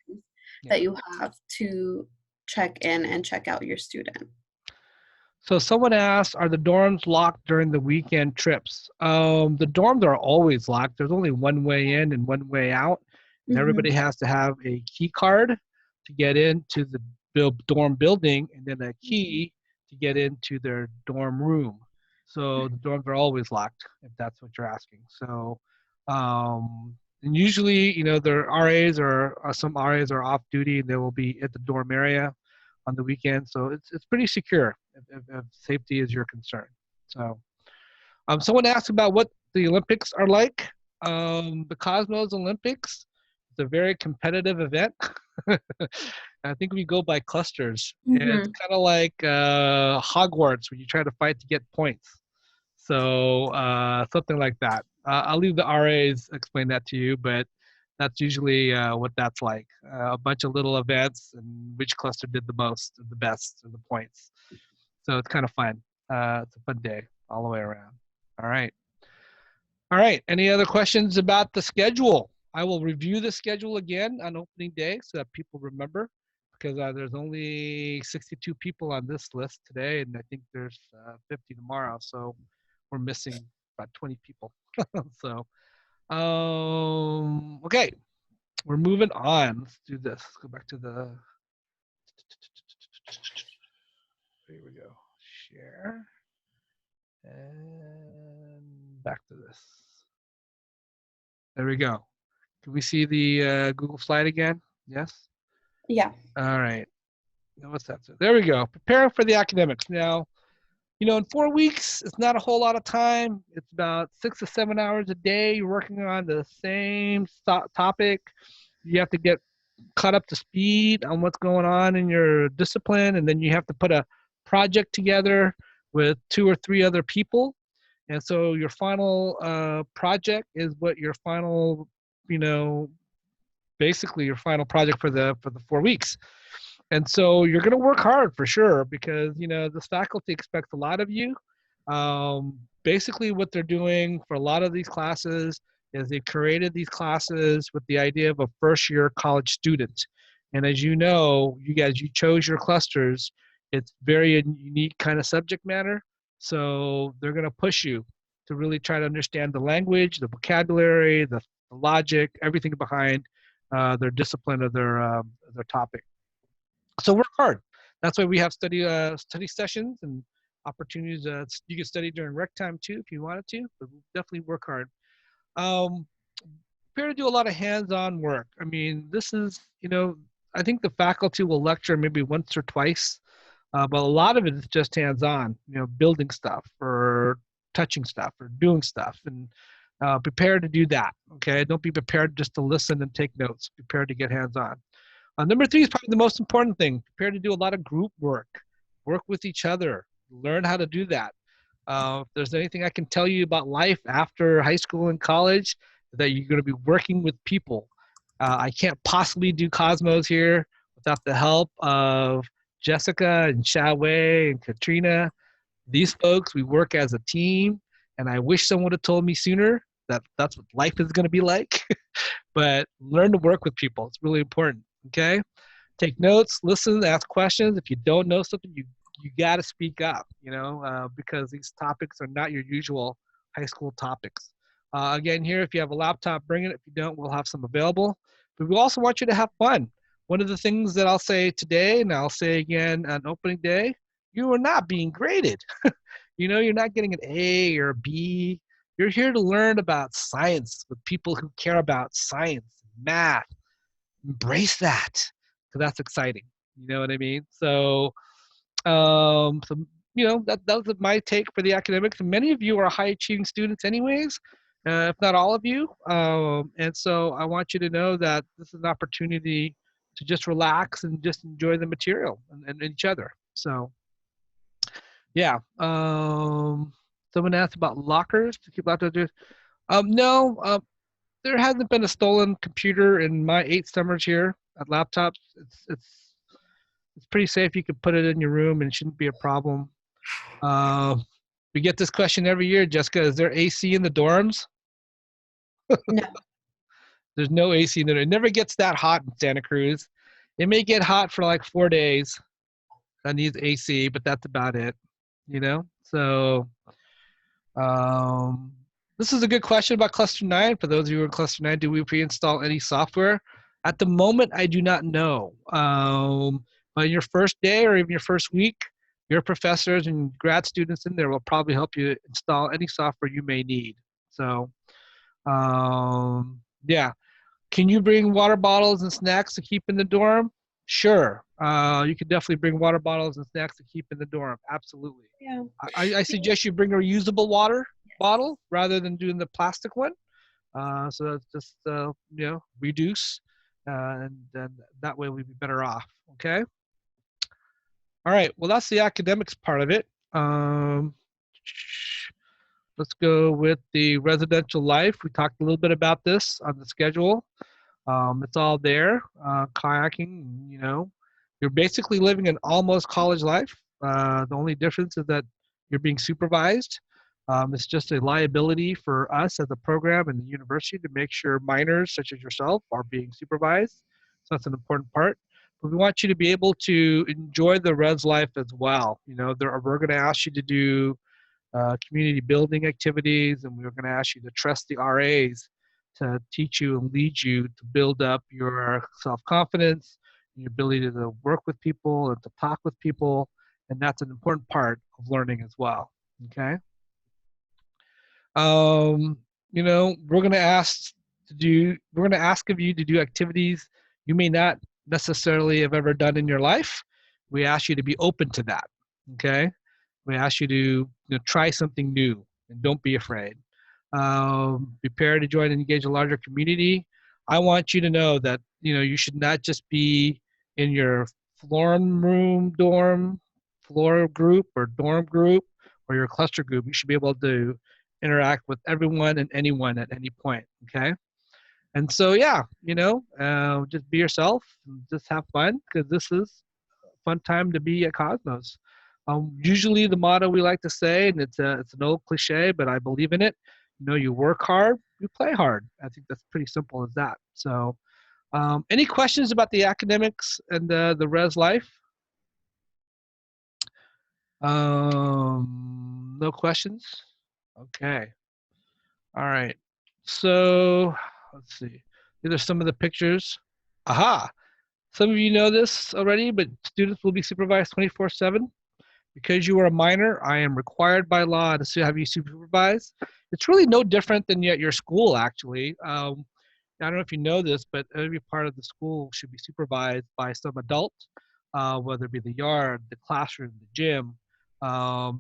Yeah.
that you have to check in and check out your student.
So someone asked, are the dorms locked during the weekend trips? The dorms are always locked. There's only one way in and one way out. And
Mm-hmm.
everybody has to have a key card to get into the dorm building, and then a key to get into their dorm room. So the dorms are always locked, if that's what you're asking. So, and usually, their RAs or some RAs are off duty, and they will be at the dorm area on the weekend. So it's pretty secure if safety is your concern. So, someone asked about what the Olympics are like. The Cosmos Olympics. It's a very competitive event. I think we go by clusters. And it's kind of like Hogwarts when you try to fight to get points. So something like that. I'll leave the RAs explain that to you, but that's usually what that's like. A bunch of little events and which cluster did the most, the best, and the points. So it's kind of fun. It's a fun day all the way around. All right. All right. Any other questions about the schedule? I will review the schedule again on opening day so that people remember, because there's only 62 people on this list today, and I think there's 50 tomorrow. So we're missing about 20 people. So, okay, we're moving on. Let's do this. Let's go back to the, here we go, share, and back to this. There we go. Can we see the Google slide again? Yes?
Yeah.
All right. Now what's that? There we go. Preparing for the academics. Now, in 4 weeks, it's not a whole lot of time. It's about 6 to 7 hours a day. You're working on the same topic. You have to get caught up to speed on what's going on in your discipline, and then you have to put a project together with 2 or 3 other people. And so your final project is what your final, basically your final project for the 4 weeks. And so you're going to work hard for sure, because this faculty expects a lot of you. Basically what they're doing for a lot of these classes is they created these classes with the idea of a first year college student. And as you know, you chose your clusters. It's very unique kind of subject matter. So they're going to push you to really try to understand the language, the vocabulary, the logic, everything behind their discipline of their topic. So work hard. That's why we have study sessions and opportunities. You can study during rec time too if you wanted to, but definitely work hard. Prepare to do a lot of hands-on work. I mean, this is, I think the faculty will lecture maybe once or twice, but a lot of it is just hands-on, building stuff or touching stuff or doing stuff, and prepare to do that. Okay, don't be prepared just to listen and take notes. Prepare to get hands-on. Number 3 is probably the most important thing. Prepare to do a lot of group work. Work with each other. Learn how to do that. If there's anything I can tell you about life after high school and college, that you're going to be working with people. I can't possibly do Cosmos here without the help of Jessica and Shawei and Katrina. These folks, we work as a team, and I wish someone would have told me sooner that's what life is going to be like. But learn to work with people. It's really important. Okay. Take notes, listen, ask questions. If you don't know something, you got to speak up, because these topics are not your usual high school topics. Again, here, if you have a laptop, bring it. If you don't, we'll have some available. But we also want you to have fun. One of the things that I'll say today, and I'll say again on opening day, you are not being graded. You're not getting an A or a B. You're here to learn about science with people who care about science, math. Embrace that, because that's exciting. You know what I mean? So that was my take for the academics. And many of you are high achieving students, anyways, if not all of you. And so I want you to know that this is an opportunity to just relax and just enjoy the material and each other. So, yeah. Someone asked about lockers to keep laptops. No, there hasn't been a stolen computer in my 8 summers here at laptops. It's pretty safe. You can put it in your room and it shouldn't be a problem. Uh, we get this question every year, Jessica. Is there AC in the dorms?
No.
There's no AC in there. It never gets that hot in Santa Cruz. It may get hot for like 4 days. That needs AC, but that's about it. So um, this is a good question about Cluster 9. For those of you who are in Cluster 9, do we pre-install any software? At the moment, I do not know. But your first day or even your first week, your professors and grad students in there will probably help you install any software you may need. So, yeah. Can you bring water bottles and snacks to keep in the dorm? Sure. You can definitely bring water bottles and snacks to keep in the dorm. Absolutely.
Yeah.
I suggest you bring a reusable water bottle rather than doing the plastic one. So that's just, reduce, and that way we'd be better off. Okay. All right. Well, that's the academics part of it. Let's go with the residential life. We talked a little bit about this on the schedule. It's all there. Kayaking, you're basically living an almost college life. The only difference is that you're being supervised. It's just a liability for us as a program and the university to make sure minors such as yourself are being supervised. So that's an important part. But we want you to be able to enjoy the res life as well. We're going to ask you to do community building activities, and we're going to ask you to trust the RAs to teach you and lead you to build up your self-confidence, your ability to work with people and to talk with people, and that's an important part of learning as well. Okay. We're going to ask of you to do activities you may not necessarily have ever done in your life. We ask you to be open to that. Okay. We ask you to try something new and don't be afraid. Prepare to join and engage a larger community. I want you to know that you should not just be in your floor group or dorm group or your cluster group. You should be able to interact with everyone and anyone at any point. Okay. And so, yeah, just be yourself and just have fun, because this is a fun time to be at Cosmos. Usually the motto we like to say, and it's an old cliche, but I believe in it, you work hard, you play hard. I think that's pretty simple as that. So any questions about the academics and the res life? No questions? Okay. All right. So let's see. These are some of the pictures. Aha. Some of you know this already, but students will be supervised 24/7. Because you are a minor, I am required by law to have you supervised. It's really no different than at your school, actually. I don't know if you know this, but every part of the school should be supervised by some adult, whether it be the yard, the classroom, the gym,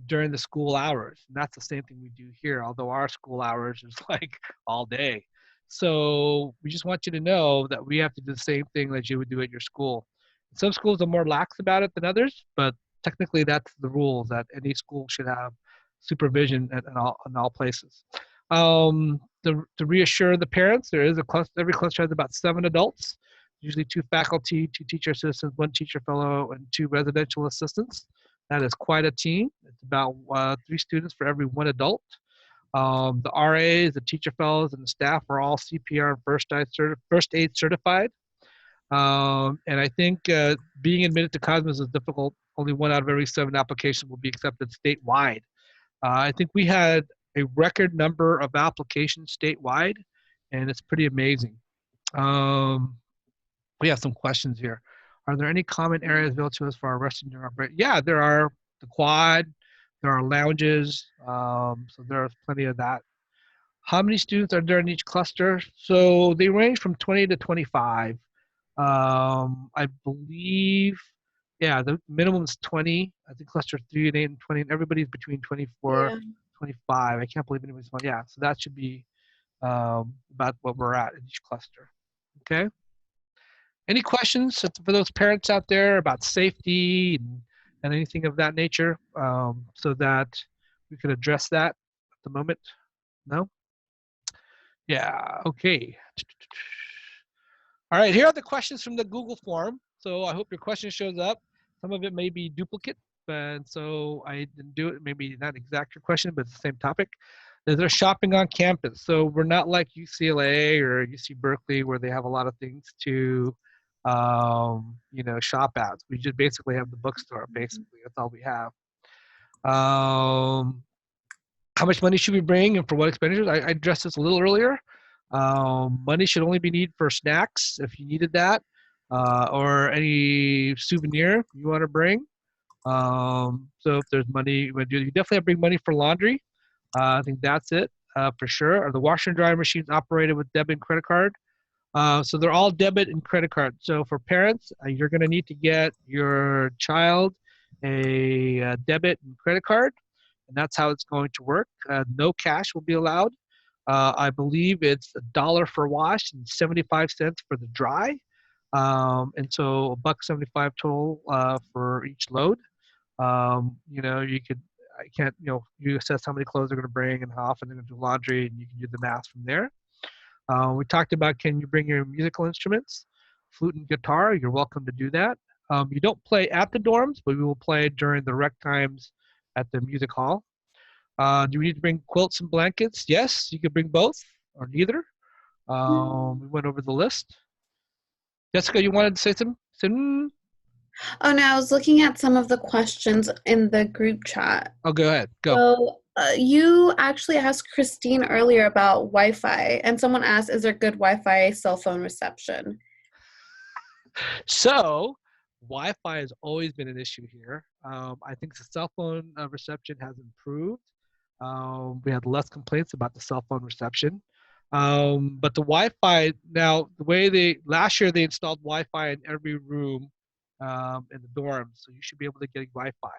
during the school hours. And that's the same thing we do here, although our school hours is like all day. So we just want you to know that we have to do the same thing that you would do at your school. Some schools are more lax about it than others, but technically that's the rules, that any school should have supervision in all places. To reassure the parents, there is a cluster. Every cluster has about 7 adults, usually 2 faculty, 2 teacher assistants, 1 teacher fellow, and 2 residential assistants. That is quite a team. It's about 3 students for every 1 adult. The RAs, the teacher fellows, and the staff are all CPR and first aid certified. And I think being admitted to Cosmos is difficult. Only 1 out of every 7 applications will be accepted statewide. I think we had a record number of applications statewide, and it's pretty amazing. We have some questions here. Are there any common areas built to us for our restroom during our? Yeah, there are the quad, there are lounges, so there's plenty of that. How many students are there in each cluster? So they range from 20 to 25. I believe, yeah, the minimum is 20. I think cluster 3 and 8 and 20, and everybody's between 24,
Yeah.
25. I can't believe anybody's one. Yeah, so that should be about what we're at in each cluster. Okay. Any questions for those parents out there about safety and anything of that nature, so that we could address that at the moment? No? Yeah, okay. All right, here are the questions from the Google form. So I hope your question shows up. Some of it may be duplicate, and so I didn't do it. Maybe not exact your question, but it's the same topic. Is there shopping on campus? So we're not like UCLA or UC Berkeley where they have a lot of things to, shop at. We just basically have the bookstore. Basically, that's all we have. How much money should we bring and for what expenditures? I addressed this a little earlier. Money should only be needed for snacks if you needed that, or any souvenir you want to bring. So if there's money, you definitely have to bring money for laundry. I think that's it for sure. Are the washer and dryer machines operated with debit and credit card? So they're all debit and credit card. So for parents, you're going to need to get your child a debit and credit card, and that's how it's going to work. No cash will be allowed. I believe it's $1 for wash and 75 cents for the dry, and so $1.75 total for each load. You could, I can't, you assess how many clothes they're going to bring and how often they're going to do laundry, and you can do the math from there. We talked about, can you bring your musical instruments, flute and guitar? You're welcome to do that. You don't play at the dorms, but we will play during the rec times at the music hall. Do we need to bring quilts and blankets? Yes, you could bring both or neither. We went over the list. Jessica, you wanted to say something?
Oh, no, I was looking at some of the questions in the group chat.
Oh, go ahead. Go.
So you actually asked Christine earlier about Wi-Fi, and someone asked, is there good Wi-Fi cell phone reception?
So Wi-Fi has always been an issue here. I think the cell phone reception has improved. We had less complaints about the cell phone reception. But the Wi-Fi, now, last year they installed Wi-Fi in every room in the dorms, so you should be able to get Wi-Fi.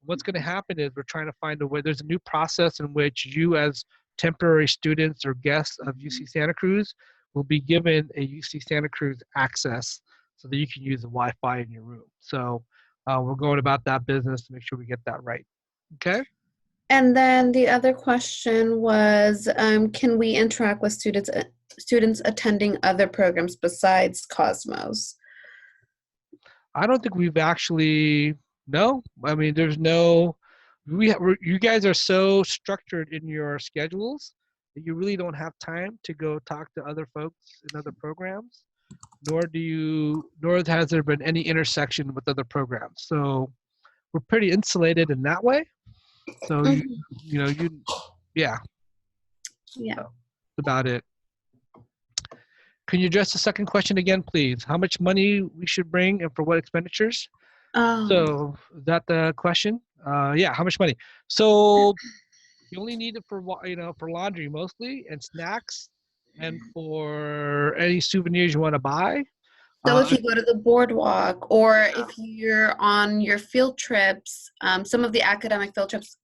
What's going to happen is we're trying to find a way. There's a new process in which you, as temporary students or guests of UC Santa Cruz, will be given a UC Santa Cruz access so that you can use the Wi-Fi in your room. So we're going about that business to make sure we get that right. Okay.
And then the other question was, can we interact with students attending other programs besides Cosmos?
I don't think we've actually, no. I mean, there's no, you guys are so structured in your schedules that you really don't have time to go talk to other folks in other programs, nor has there been any intersection with other programs. So we're pretty insulated in that way. So, yeah.
Yeah.
So that's about it. Can you address the second question again, please? How much money we should bring and for what expenditures?
Oh.
So is that the question? Yeah, how much money? So you only need it for laundry mostly, and snacks, and for any souvenirs you want to buy.
So if you go to the boardwalk, or if you're on your field trips, some of the academic field trips,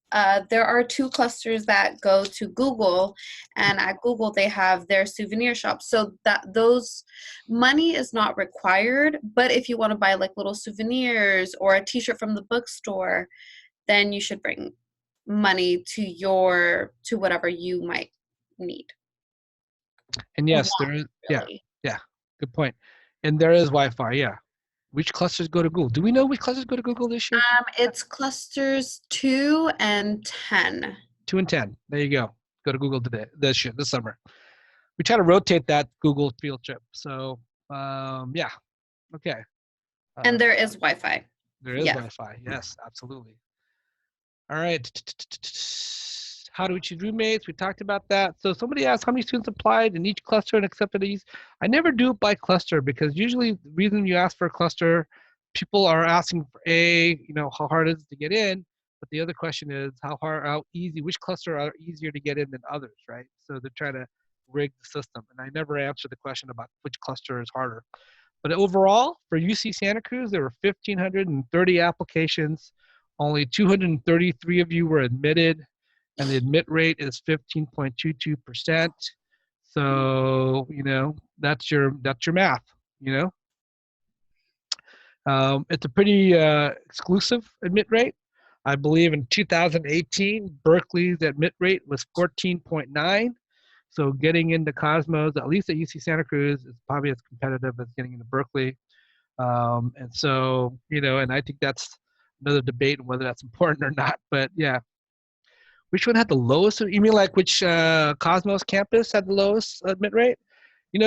there are 2 clusters that go to Google, and at Google they have their souvenir shops. So those money is not required, but if you want to buy like little souvenirs or a T-shirt from the bookstore, then you should bring money to whatever you might need.
And yes, there is.
Really.
Yeah, good point. And there is Wi-Fi. Yeah. Which clusters go to Google? Do we know which clusters go to Google this year?
It's clusters 2 and 10.
2 and 10. There you go. go to Google today this summer. We try to rotate that Google field trip. So yeah, okay.
And
Uh,
there is Wi-Fi.
there is
Yeah.
Wi-Fi. Yes, absolutely. All right. How do we choose roommates? We talked about that. So somebody asked how many students applied in each cluster and accepted these. I never do it by cluster because usually the reason you ask for a cluster, people are asking for how hard it is to get in. But the other question is how easy, which cluster are easier to get in than others, right? So they're trying to rig the system. And I never answer the question about which cluster is harder. But overall, for UC Santa Cruz, there were 1,530 applications. Only 233 of you were admitted, and the admit rate is 15.22%. So that's your math. It's a pretty exclusive admit rate. I believe in 2018, Berkeley's admit rate was 14.9. So getting into Cosmos, at least at UC Santa Cruz, is probably as competitive as getting into Berkeley. And so, and I think that's another debate on whether that's important or not. But yeah, which one had the lowest? You mean like which Cosmos campus had the lowest admit rate?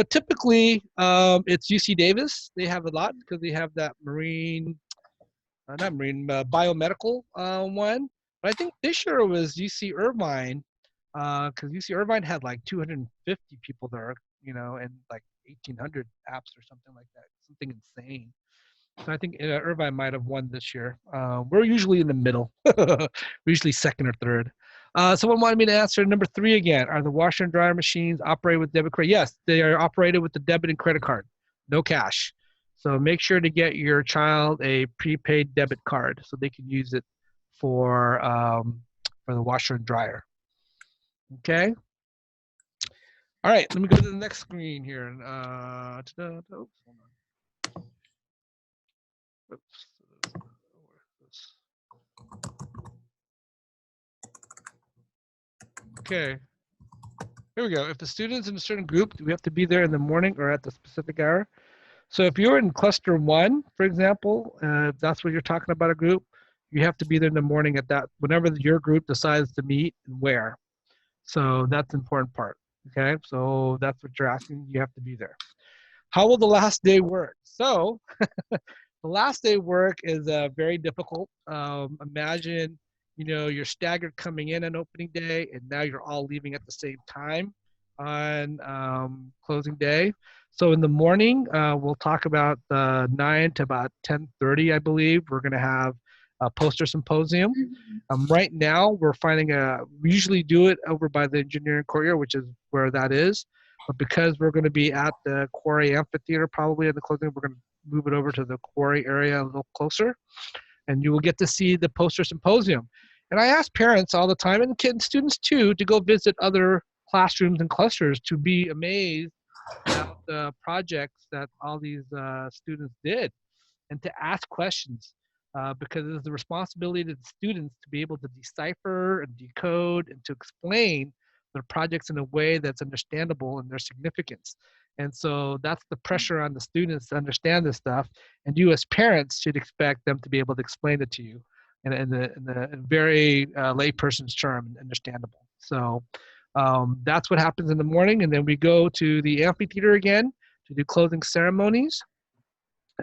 Typically it's UC Davis. They have a lot because they have that not marine, biomedical one. But I think this year it was UC Irvine because UC Irvine had like 250 people there, and like 1,800 apps or something like that, something insane. So I think Irvine might have won this year. We're usually in the middle. We're usually second or third. Someone wanted me to answer number 3 again. Are the washer and dryer machines operated with debit credit? Yes, they are operated with the debit and credit card, no cash. So make sure to get your child a prepaid debit card so they can use it for the washer and dryer. Okay. All right, let me go to the next screen here. Oops, hold on. Oops. Okay, here we go. If the student's in a certain group, do we have to be there in the morning or at the specific hour? So if you're in cluster 1, for example, if that's what you're talking about a group, you have to be there in the morning at that, whenever your group decides to meet and where. So that's the important part. Okay, so that's what you're asking. You have to be there. How will the last day work? So the last day work is very difficult. Imagine, you're staggered coming in on opening day, and now you're all leaving at the same time on closing day. So in the morning, we'll talk about 9 to about 10:30, I believe. We're going to have a poster symposium. Right now, we usually do it over by the engineering courtyard, which is where that is. But because we're going to be at the Quarry Amphitheater probably in the closing, we're going to move it over to the Quarry area a little closer. And you will get to see the poster symposium. And I ask parents all the time, and kids, students too, to go visit other classrooms and clusters to be amazed at the projects that all these students did and to ask questions because it is the responsibility of the students to be able to decipher and decode and to explain their projects in a way that's understandable and their significance. And so that's the pressure on the students to understand this stuff. And you as parents should expect them to be able to explain it to you in the very layperson's term and understandable. So that's what happens in the morning. And then we go to the amphitheater again to do closing ceremonies.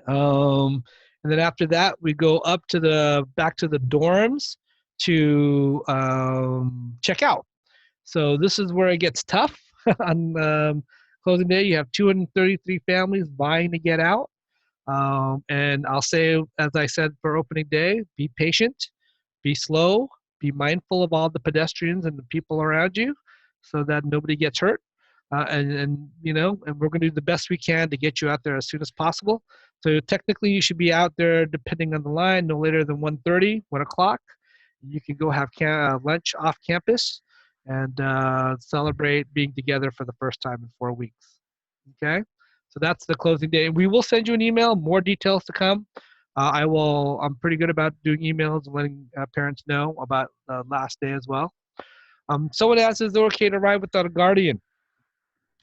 And then after that, we go back to the dorms to check out. So this is where it gets tough. On closing day, you have 233 families vying to get out. And I'll say, as I said for opening day, be patient, be slow, be mindful of all the pedestrians and the people around you so that nobody gets hurt. And we're going to do the best we can to get you out there as soon as possible. So technically you should be out there, depending on the line, no later than 1:30, 1 o'clock. You can go have lunch off campus and celebrate being together for the first time in 4 weeks. Okay? So that's the closing day. We will send you an email, more details to come. I'm pretty good about doing emails and letting parents know about the last day as well. Someone asks, is it okay to ride without a guardian?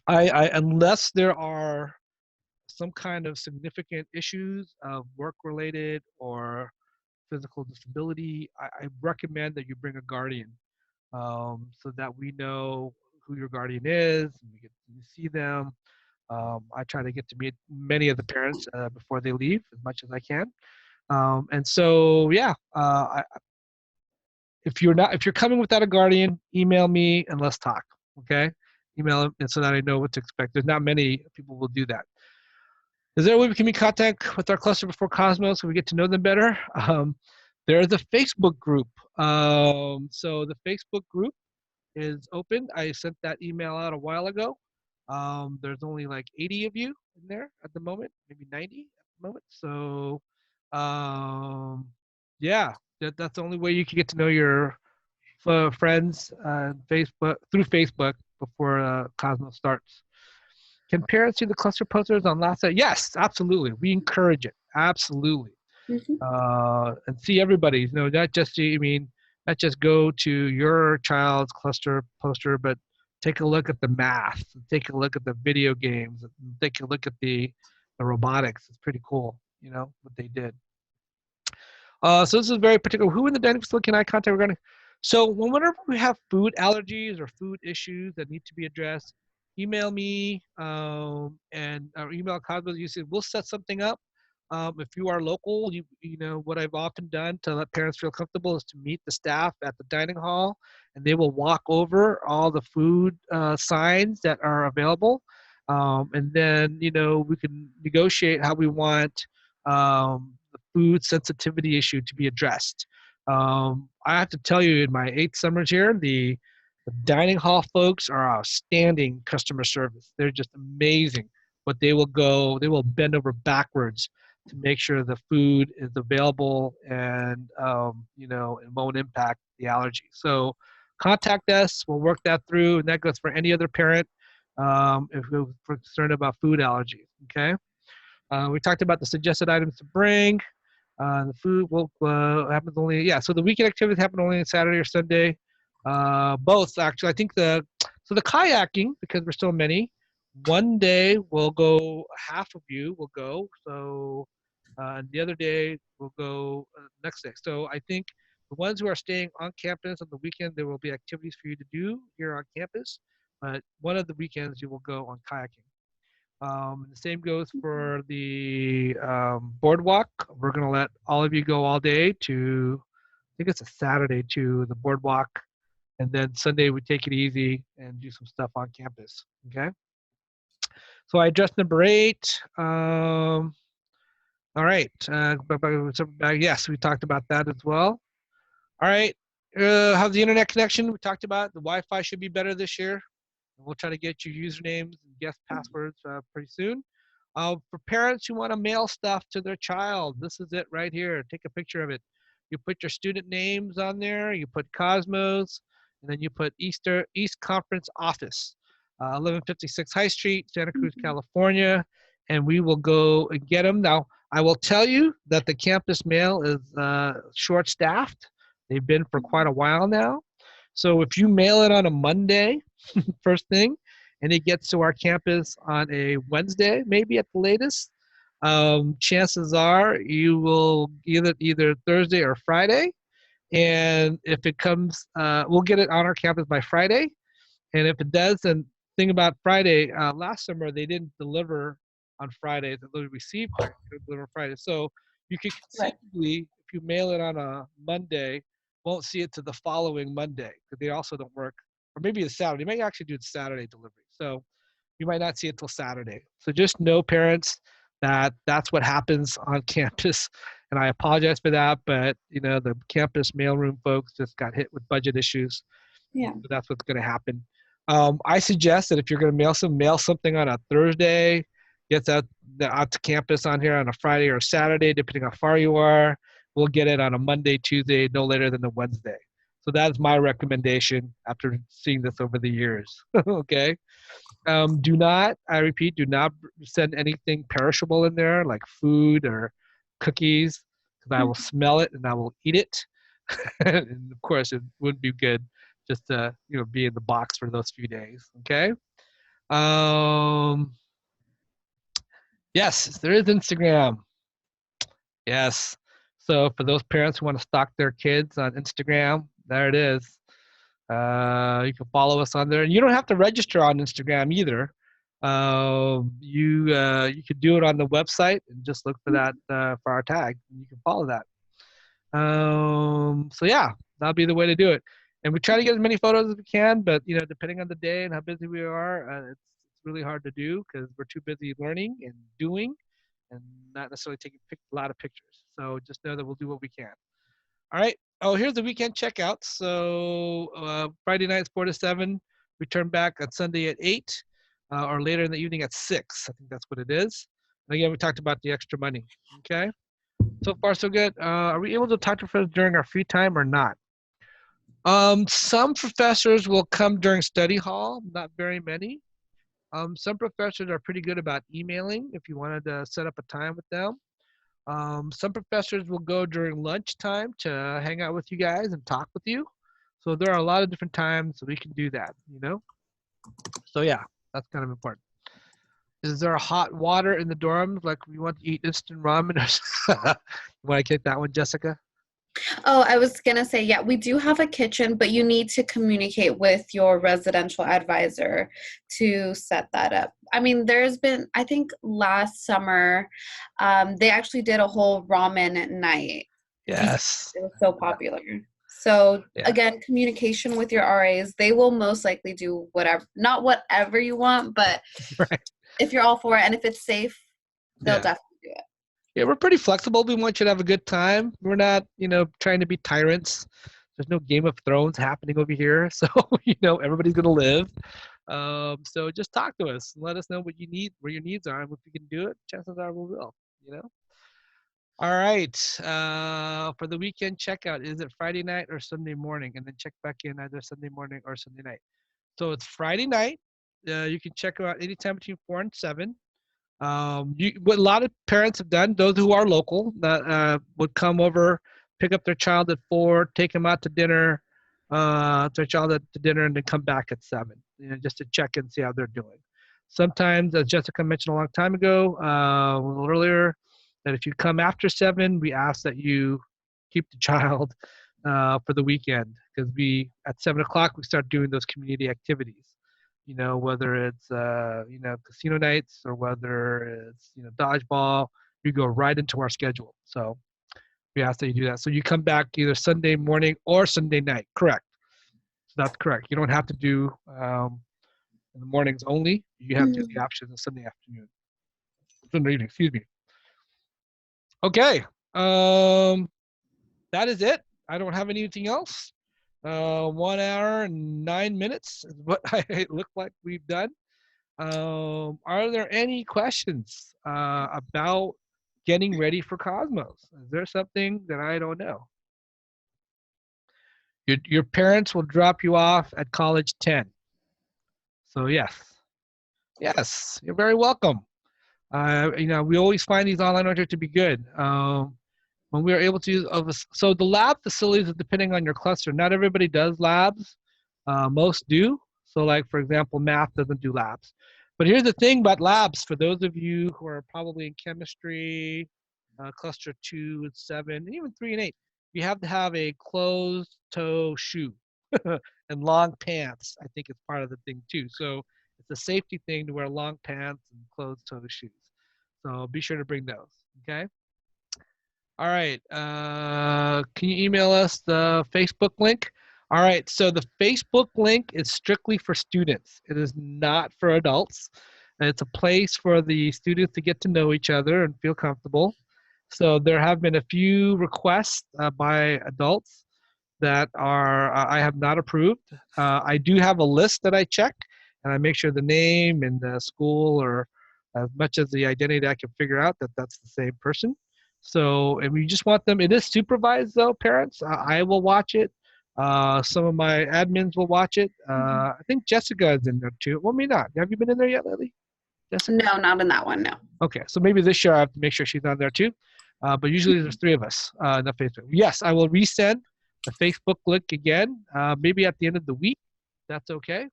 Unless there are some kind of significant issues of work-related or physical disability, I recommend that you bring a guardian. so that we know who your guardian is. And we get to see them. I try to get to meet many of the parents before they leave as much as I can. And so, yeah, if you're coming without a guardian, email me and let's talk. Okay, email them, and so that I know what to expect. There's not many people will do that. Is there a way we can be in contact with our cluster before Cosmos so we get to know them better? There's a Facebook group. So the Facebook group is open. I sent that email out a while ago. There's only like 80 of you in there at the moment, maybe 90 at the moment. So, um, yeah, that's the only way you can get to know your friends Facebook through Facebook before Cosmos starts. Can parents see the cluster posters on last night? Yes, absolutely. We encourage it. Absolutely.
Mhm.
And see everybody. Not just not just go to your child's cluster poster, but take a look at the math, take a look at the video games, take a look at the robotics. It's pretty cool, what they did. So this is very particular. Who in the dining facility can I contact regarding? So whenever we have food allergies or food issues that need to be addressed, email me and or email Cosmos. You said we'll set something up. If you are local, you know what I've often done to let parents feel comfortable is to meet the staff at the dining hall, and they will walk over all the food signs that are available, and then we can negotiate how we want the food sensitivity issue to be addressed. I have to tell you, in my 8 summers here, the dining hall folks are outstanding customer service. They're just amazing. But they will bend over backwards to make sure the food is available and it won't impact the allergy. So contact us. We'll work that through, and that goes for any other parent if we're concerned about food allergies. Okay. We talked about the suggested items to bring. The food will happens only, yeah. So the weekend activities happen only on Saturday or Sunday. Both actually. I think the kayaking, because we're so many. One day we'll go. Half of you will go. So and the other day we'll go next day. So I think the ones who are staying on campus on the weekend, there will be activities for you to do here on campus. But one of the weekends you will go on kayaking. The same goes for the boardwalk. We're going to let all of you go all day to, I think it's a Saturday, to the boardwalk. And then Sunday we take it easy and do some stuff on campus. Okay. So I addressed number 8. All right. Yes, we talked about that as well. All right. How's the internet connection? We talked about the Wi-Fi should be better this year. We'll try to get you usernames and guest passwords pretty soon. For parents who want to mail stuff to their child, this is it right here. Take a picture of it. You put your student names on there. You put Cosmos, and then you put East Conference Office, 1156 High Street, Santa Cruz, California, and we will go and get them. Now, I will tell you that the campus mail is short-staffed. They've been for quite a while now. So if you mail it on a Monday, first thing, and it gets to our campus on a Wednesday, maybe at the latest, chances are you will either Thursday or Friday. And if it comes, we'll get it on our campus by Friday. And if it does, then thing about Friday, last summer they didn't deliver on Friday. They received deliver Friday. So you could
Right.
conceivably, if you mail it on a Monday, won't see it to the following Monday because they also don't work. Or maybe it's Saturday. You may actually do it Saturday delivery. So you might not see it till Saturday. So just know, parents, that that's what happens on campus. And I apologize for that, but the campus mailroom folks just got hit with budget issues.
Yeah.
So that's what's going to happen. I suggest that if you're going to mail something on a Thursday, gets out to campus on here on a Friday or a Saturday, depending how far you are. We'll get it on a Monday, Tuesday, no later than a Wednesday. So that's my recommendation after seeing this over the years. Okay. I repeat, do not send anything perishable in there like food or cookies because I will smell it and I will eat it. And of course, it wouldn't be good just to be in the box for those few days. Okay. Um, yes, there is Instagram. Yes. So for those parents who want to stalk their kids on Instagram, there it is. You can follow us on there, and you don't have to register on Instagram either. You could do it on the website and just look for that for our tag. And you can follow that. So yeah, that'll be the way to do it. And we try to get as many photos as we can, but depending on the day and how busy we are, it's really hard to do because we're too busy learning and doing, and not necessarily taking a lot of pictures. So just know that we'll do what we can. All right. Oh, here's the weekend checkout. So Friday night 4 to 7. Return back on Sunday at 8, or later in the evening at 6. I think that's what it is. And again, we talked about the extra money. Okay. So far, so good. Are we able to talk to professors during our free time or not? Some professors will come during study hall. Not very many. Some professors are pretty good about emailing if you wanted to set up a time with them. Some professors will go during lunchtime to hang out with you guys and talk with you. So there are a lot of different times we can do that. So yeah, that's kind of important. Is there hot water in the dorms? Like we want to eat instant ramen or you want to take that one, Jessica?
Oh, I was gonna say, yeah, we do have a kitchen, but you need to communicate with your residential advisor to set that up. I mean, there's been, I think last summer, they actually did a whole ramen night because
Yes.
it was so popular. So
Yeah.
again, communication with your RAs, they will most likely do whatever, not whatever you want, but
Right.
if you're all for it and if it's safe, they'll
Yeah.
definitely do it.
Yeah, we're pretty flexible. We want you to have a good time. We're not, trying to be tyrants. There's no Game of Thrones happening over here. So, everybody's going to live. So just talk to us and let us know what you need, where your needs are, and if we can do it, chances are we will, you know? All right. For the weekend checkout, is it Friday night or Sunday morning? And then check back in either Sunday morning or Sunday night. So it's Friday night. You can check out anytime between 4 and 7. What a lot of parents have done, those who are local, that would come over, pick up their child at 4, take them out to dinner, their child to dinner, and then come back at 7, just to check and see how they're doing. Sometimes, as Jessica mentioned a long time ago, a little earlier, that if you come after 7, we ask that you keep the child for the weekend because we at 7 o'clock we start doing those community activities. Whether it's casino nights or whether it's dodgeball, you go right into our schedule. So we ask that you do that. So you come back either Sunday morning or Sunday night. Correct. So that's correct. You don't have to do in the mornings only. You have the
Mhm.
option of Sunday afternoon, Sunday evening. Excuse me. Okay. That is it. I don't have anything else. 1 hour and 9 minutes is what it looked like we've done. Are there any questions about getting ready for Cosmos? Is there something that I don't know? Your parents will drop you off at College 10. So yes, yes, you're very welcome. We always find these online learners to be good. When we are able to use so the lab facilities is depending on your cluster. Not everybody does labs. Most do. So like for example, math doesn't do labs. But here's the thing about labs for those of you who are probably in chemistry, cluster 2 and 7, and even 3 and 8, you have to have a closed toe shoe and long pants. I think it's part of the thing too. So it's a safety thing to wear long pants and closed toe shoes. So be sure to bring those. Okay. All right. Can you email us the Facebook link? All right. So the Facebook link is strictly for students. It is not for adults. And it's a place for the students to get to know each other and feel comfortable. So there have been a few requests by adults that are I have not approved. I do have a list that I check, and I make sure the name and the school or as much as the identity I can figure out that that's the same person. So if you just want them, it is supervised though, parents. I will watch it. Some of my admins will watch it. I think Jessica is in there too. Well, maybe not. Have you been in there yet, Lily? Jessica?
No, not in that one, no.
Okay, so maybe this year I have to make sure she's on there too. But usually there's 3 of us in the Facebook. Yes, I will resend the Facebook link again, maybe at the end of the week. That's okay.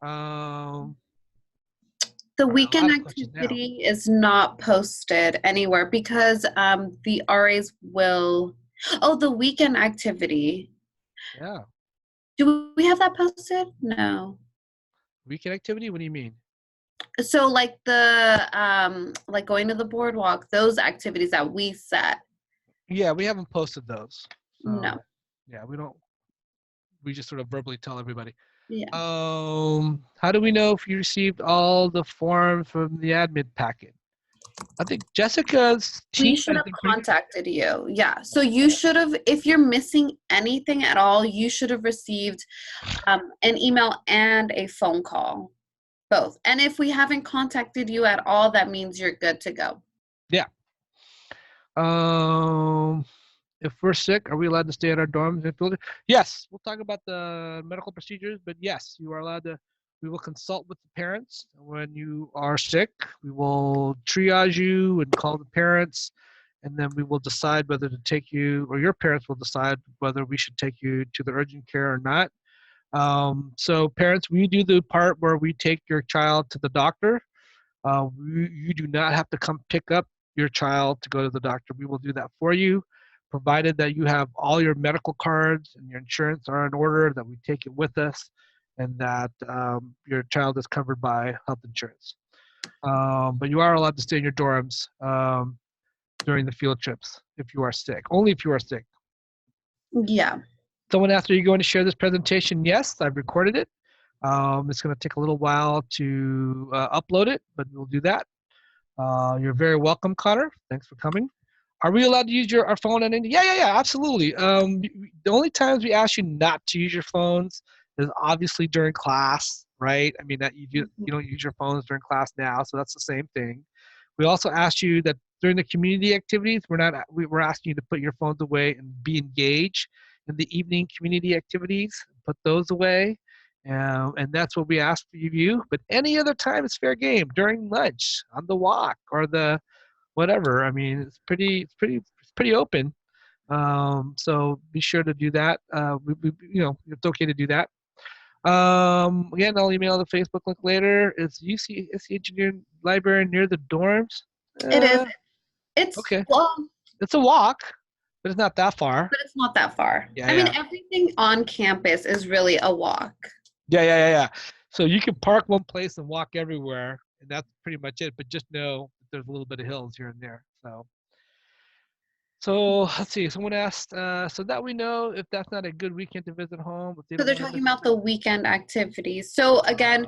Um,
The
all right, a lot
weekend
of questions now.
activity is not posted anywhere because the RAs will. Oh, the weekend activity.
Yeah.
Do we have that posted? No.
Weekend activity? What do you mean?
So like the like going to the boardwalk, those activities that we set.
Yeah, we haven't posted those. So
No.
yeah, we don't. We just sort of verbally tell everybody.
Yeah.
How do we know if you received all the forms from the admin packet? I think Jessica's
We
team
should
has
have
been pretty good.
contacted you. Yeah. So you should have, if you're missing anything at all, you should have received an email and a phone call, both. And if we haven't contacted you at all, that means you're good to go.
Yeah. Um, if we're sick, are we allowed to stay at our dorms and building? Yes, we'll talk about the medical procedures, but yes, you are allowed to. We will consult with the parents when you are sick. We will triage you and call the parents, and then we will decide whether to take you, or your parents will decide whether we should take you to the urgent care or not. So, parents, we do the part where we take your child to the doctor. You do not have to come pick up your child to go to the doctor. We will do that for you, provided that you have all your medical cards and your insurance are in order, that we take it with us, and that your child is covered by health insurance. But you are allowed to stay in your dorms during the field trips if you are sick, only if you are sick.
Yeah.
Someone asked, are you going to share this presentation? Yes, I've recorded it. It's going to take a little while to upload it, but we'll do that. You're very welcome, Connor. Thanks for coming. Are we allowed to use our phone and yeah, absolutely. The only times we ask you not to use your phones is obviously during class, right? I mean, that you don't use your phones during class now, so that's the same thing. We also asked you that during the community activities, we're asking you to put your phones away and be engaged in the evening community activities. Put those away. And that's what we ask for you. But any other time, it's fair game. During lunch, on the walk, or the whatever. I mean, it's pretty open. So be sure to do that. It's okay to do that. Again, I'll email the Facebook link later. Is UCSC Engineering Library near the dorms?
It is.
Uh,
It's,
okay.
well,
It's a walk, but it's not that far.
but it's not that far.
Yeah,
I mean,
yeah.
everything on campus is really a walk.
Yeah. So you can park one place and walk everywhere, and that's pretty much it. But just know that there's a little bit of hills here and there. So let's see. Someone asked, so that we know if that's not a good weekend to visit home, if they
So
don't
they're
want to
talking
visit.
about the weekend activities. So again,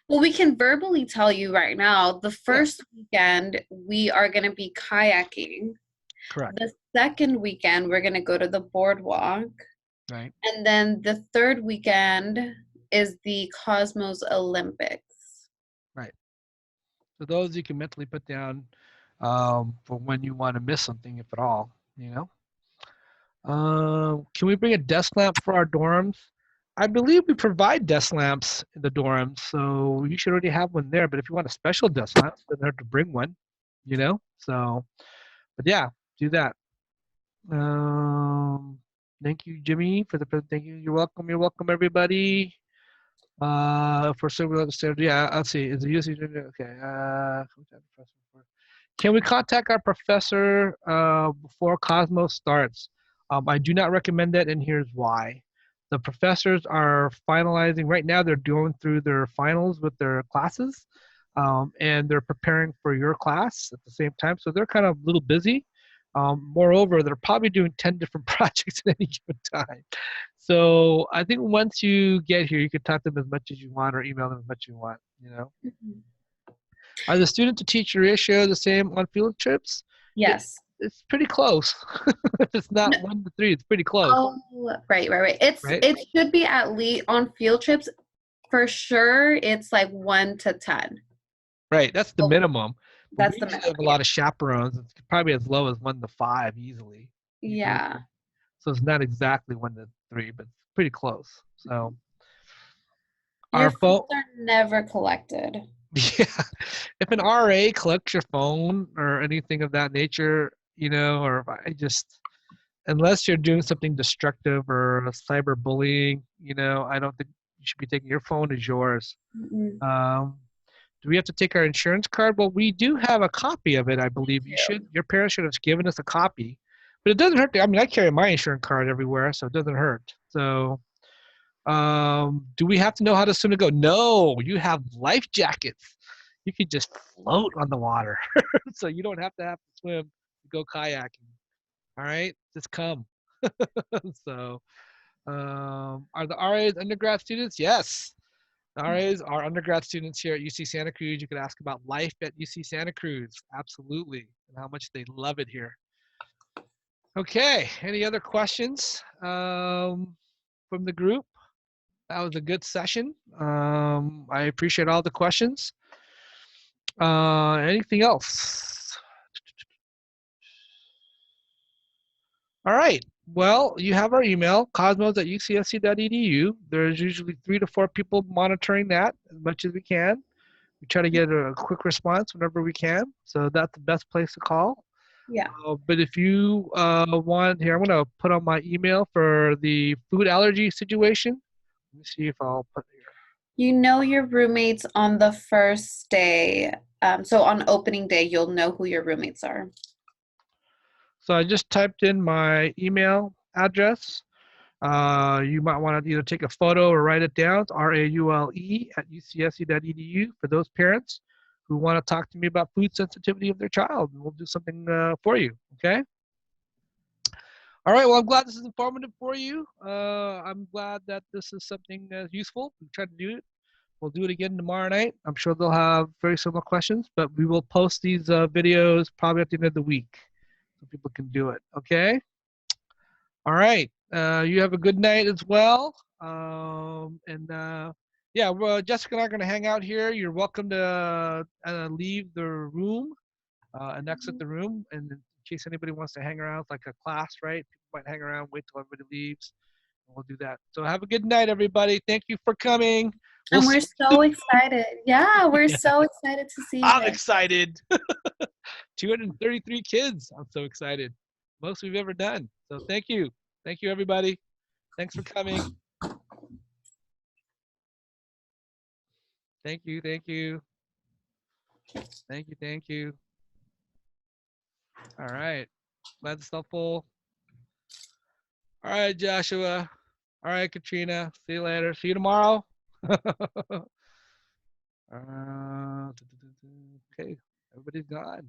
well, we can verbally tell you right now, the
Yeah,
first weekend we are going to be kayaking.
correct.
The second weekend we're going to go to the boardwalk.
Right.
And then the third weekend is the Cosmos Olympics.
Right. So those you can mentally put down for when you want to miss something, if at all. Can we bring a desk lamp for our dorms? I believe we provide desk lamps in the dorms, so you should already have one there. But if you want a special desk lamp, then you have to bring one. So, but yeah, do that. Thank you, Jimmy, for the thank you. You're welcome. You're welcome, everybody. For several other standards, yeah, let's see. Is the usage okay? Can we contact our professor before Cosmos starts? I do not recommend that, and here's why. The professors are finalizing right now. They're going through their finals with their classes, and they're preparing for your class at the same time. So they're kind of a little busy. Moreover, they're probably doing 10 different projects at any given time. So I think once you get here, you can talk to them as much as you want or email them as much as you want.
Mhm.
Are the student to teacher ratio the same on field trips?
Yes.
It's pretty close. It's not 1 to 3, it's pretty close,
Oh, right.
right?
It should be at least on field trips for sure. It's like 1 to 10.
Right, that's the
Oh,
minimum. But we
that's the
usually
minimum.
have a lot of chaperones. It's probably as low as 1 to 5 easily.
Yeah.
So it's not exactly 1 to 3, but it's pretty close. So
Your
our phone,
phones are never collected.
yeah. If an RA collects your phone or anything of that nature, or if I just unless you're doing something destructive or cyberbullying, I don't think you should be taking your phone as yours.
Mm-mm.
Um, do we have to take our insurance card? Well, we do have a copy of it, I
Me
believe.
too.
Your parents should have given us a copy, but it doesn't hurt. I mean, I carry my insurance card everywhere, so it doesn't hurt. So, Do we have to know how to swim to go? No, you have life jackets. You can just float on the water. So you don't have to swim to go kayaking. All right, just come. So, are the RAs undergrad students? Yes. The RAs are undergrad students here at UC Santa Cruz. You could ask about life at UC Santa Cruz. Absolutely. And how much they love it here. Okay. Any other questions from the group? That was a good session. I appreciate all the questions. Anything else? All right. Well, you have our email, cosmos@ucsc.edu. There's usually 3 to 4 people monitoring that as much as we can. We try to get a quick response whenever we can. So that's the best place to call.
Yeah.
But if you want, here, I'm going to put on my email for the food allergy situation. Let me see if I'll put here.
You know your roommates on the first day. So on opening day, you'll know who your roommates are.
So I just typed in my email address. You might want to either take a photo or write it down. It's raule@ucsc.edu for those parents who want to talk to me about food sensitivity of their child. And we'll do something for you, okay? All right, well, I'm glad this is informative for you. I'm glad that this is something useful. We tried to do it. We'll do it again tomorrow night. I'm sure they'll have very similar questions, but we will post these videos probably at the end of the week so people can do it, okay? All right. You have a good night as well. Yeah, well, Jessica and I are going to hang out here. You're welcome to leave the room and exit the room. And in case anybody wants to hang around, it's like a class, right? People might hang around, wait till everybody leaves. And we'll do that. So have a good night, everybody. Thank you for coming. We'll
And
see
we're
you
so excited. Yeah, we're so excited to see you
I'm
guys.
excited. 233 kids. I'm so excited. Most we've ever done. So thank you. Thank you, everybody. Thanks for coming. Thank you. Thank you. Thank you. Thank you. All right. Glad it's helpful. All right, Joshua. All right, Katrina. See you later. See you tomorrow. Okay. Everybody's gone.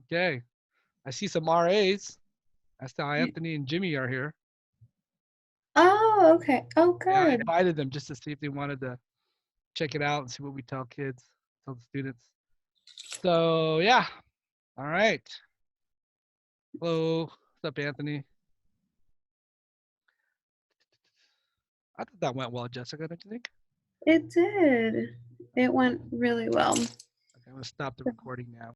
Okay. I see some RAs. That's how Anthony and Jimmy are here.
Oh, okay. Oh,
Yeah, I
good.
invited them just to see if they wanted to check it out and see what we tell kids, tell the students. So yeah. All right. Hello. What's up, Anthony? I thought that went well, Jessica, don't you think?
It did. It went really well.
Okay, I'm gonna stop the recording now.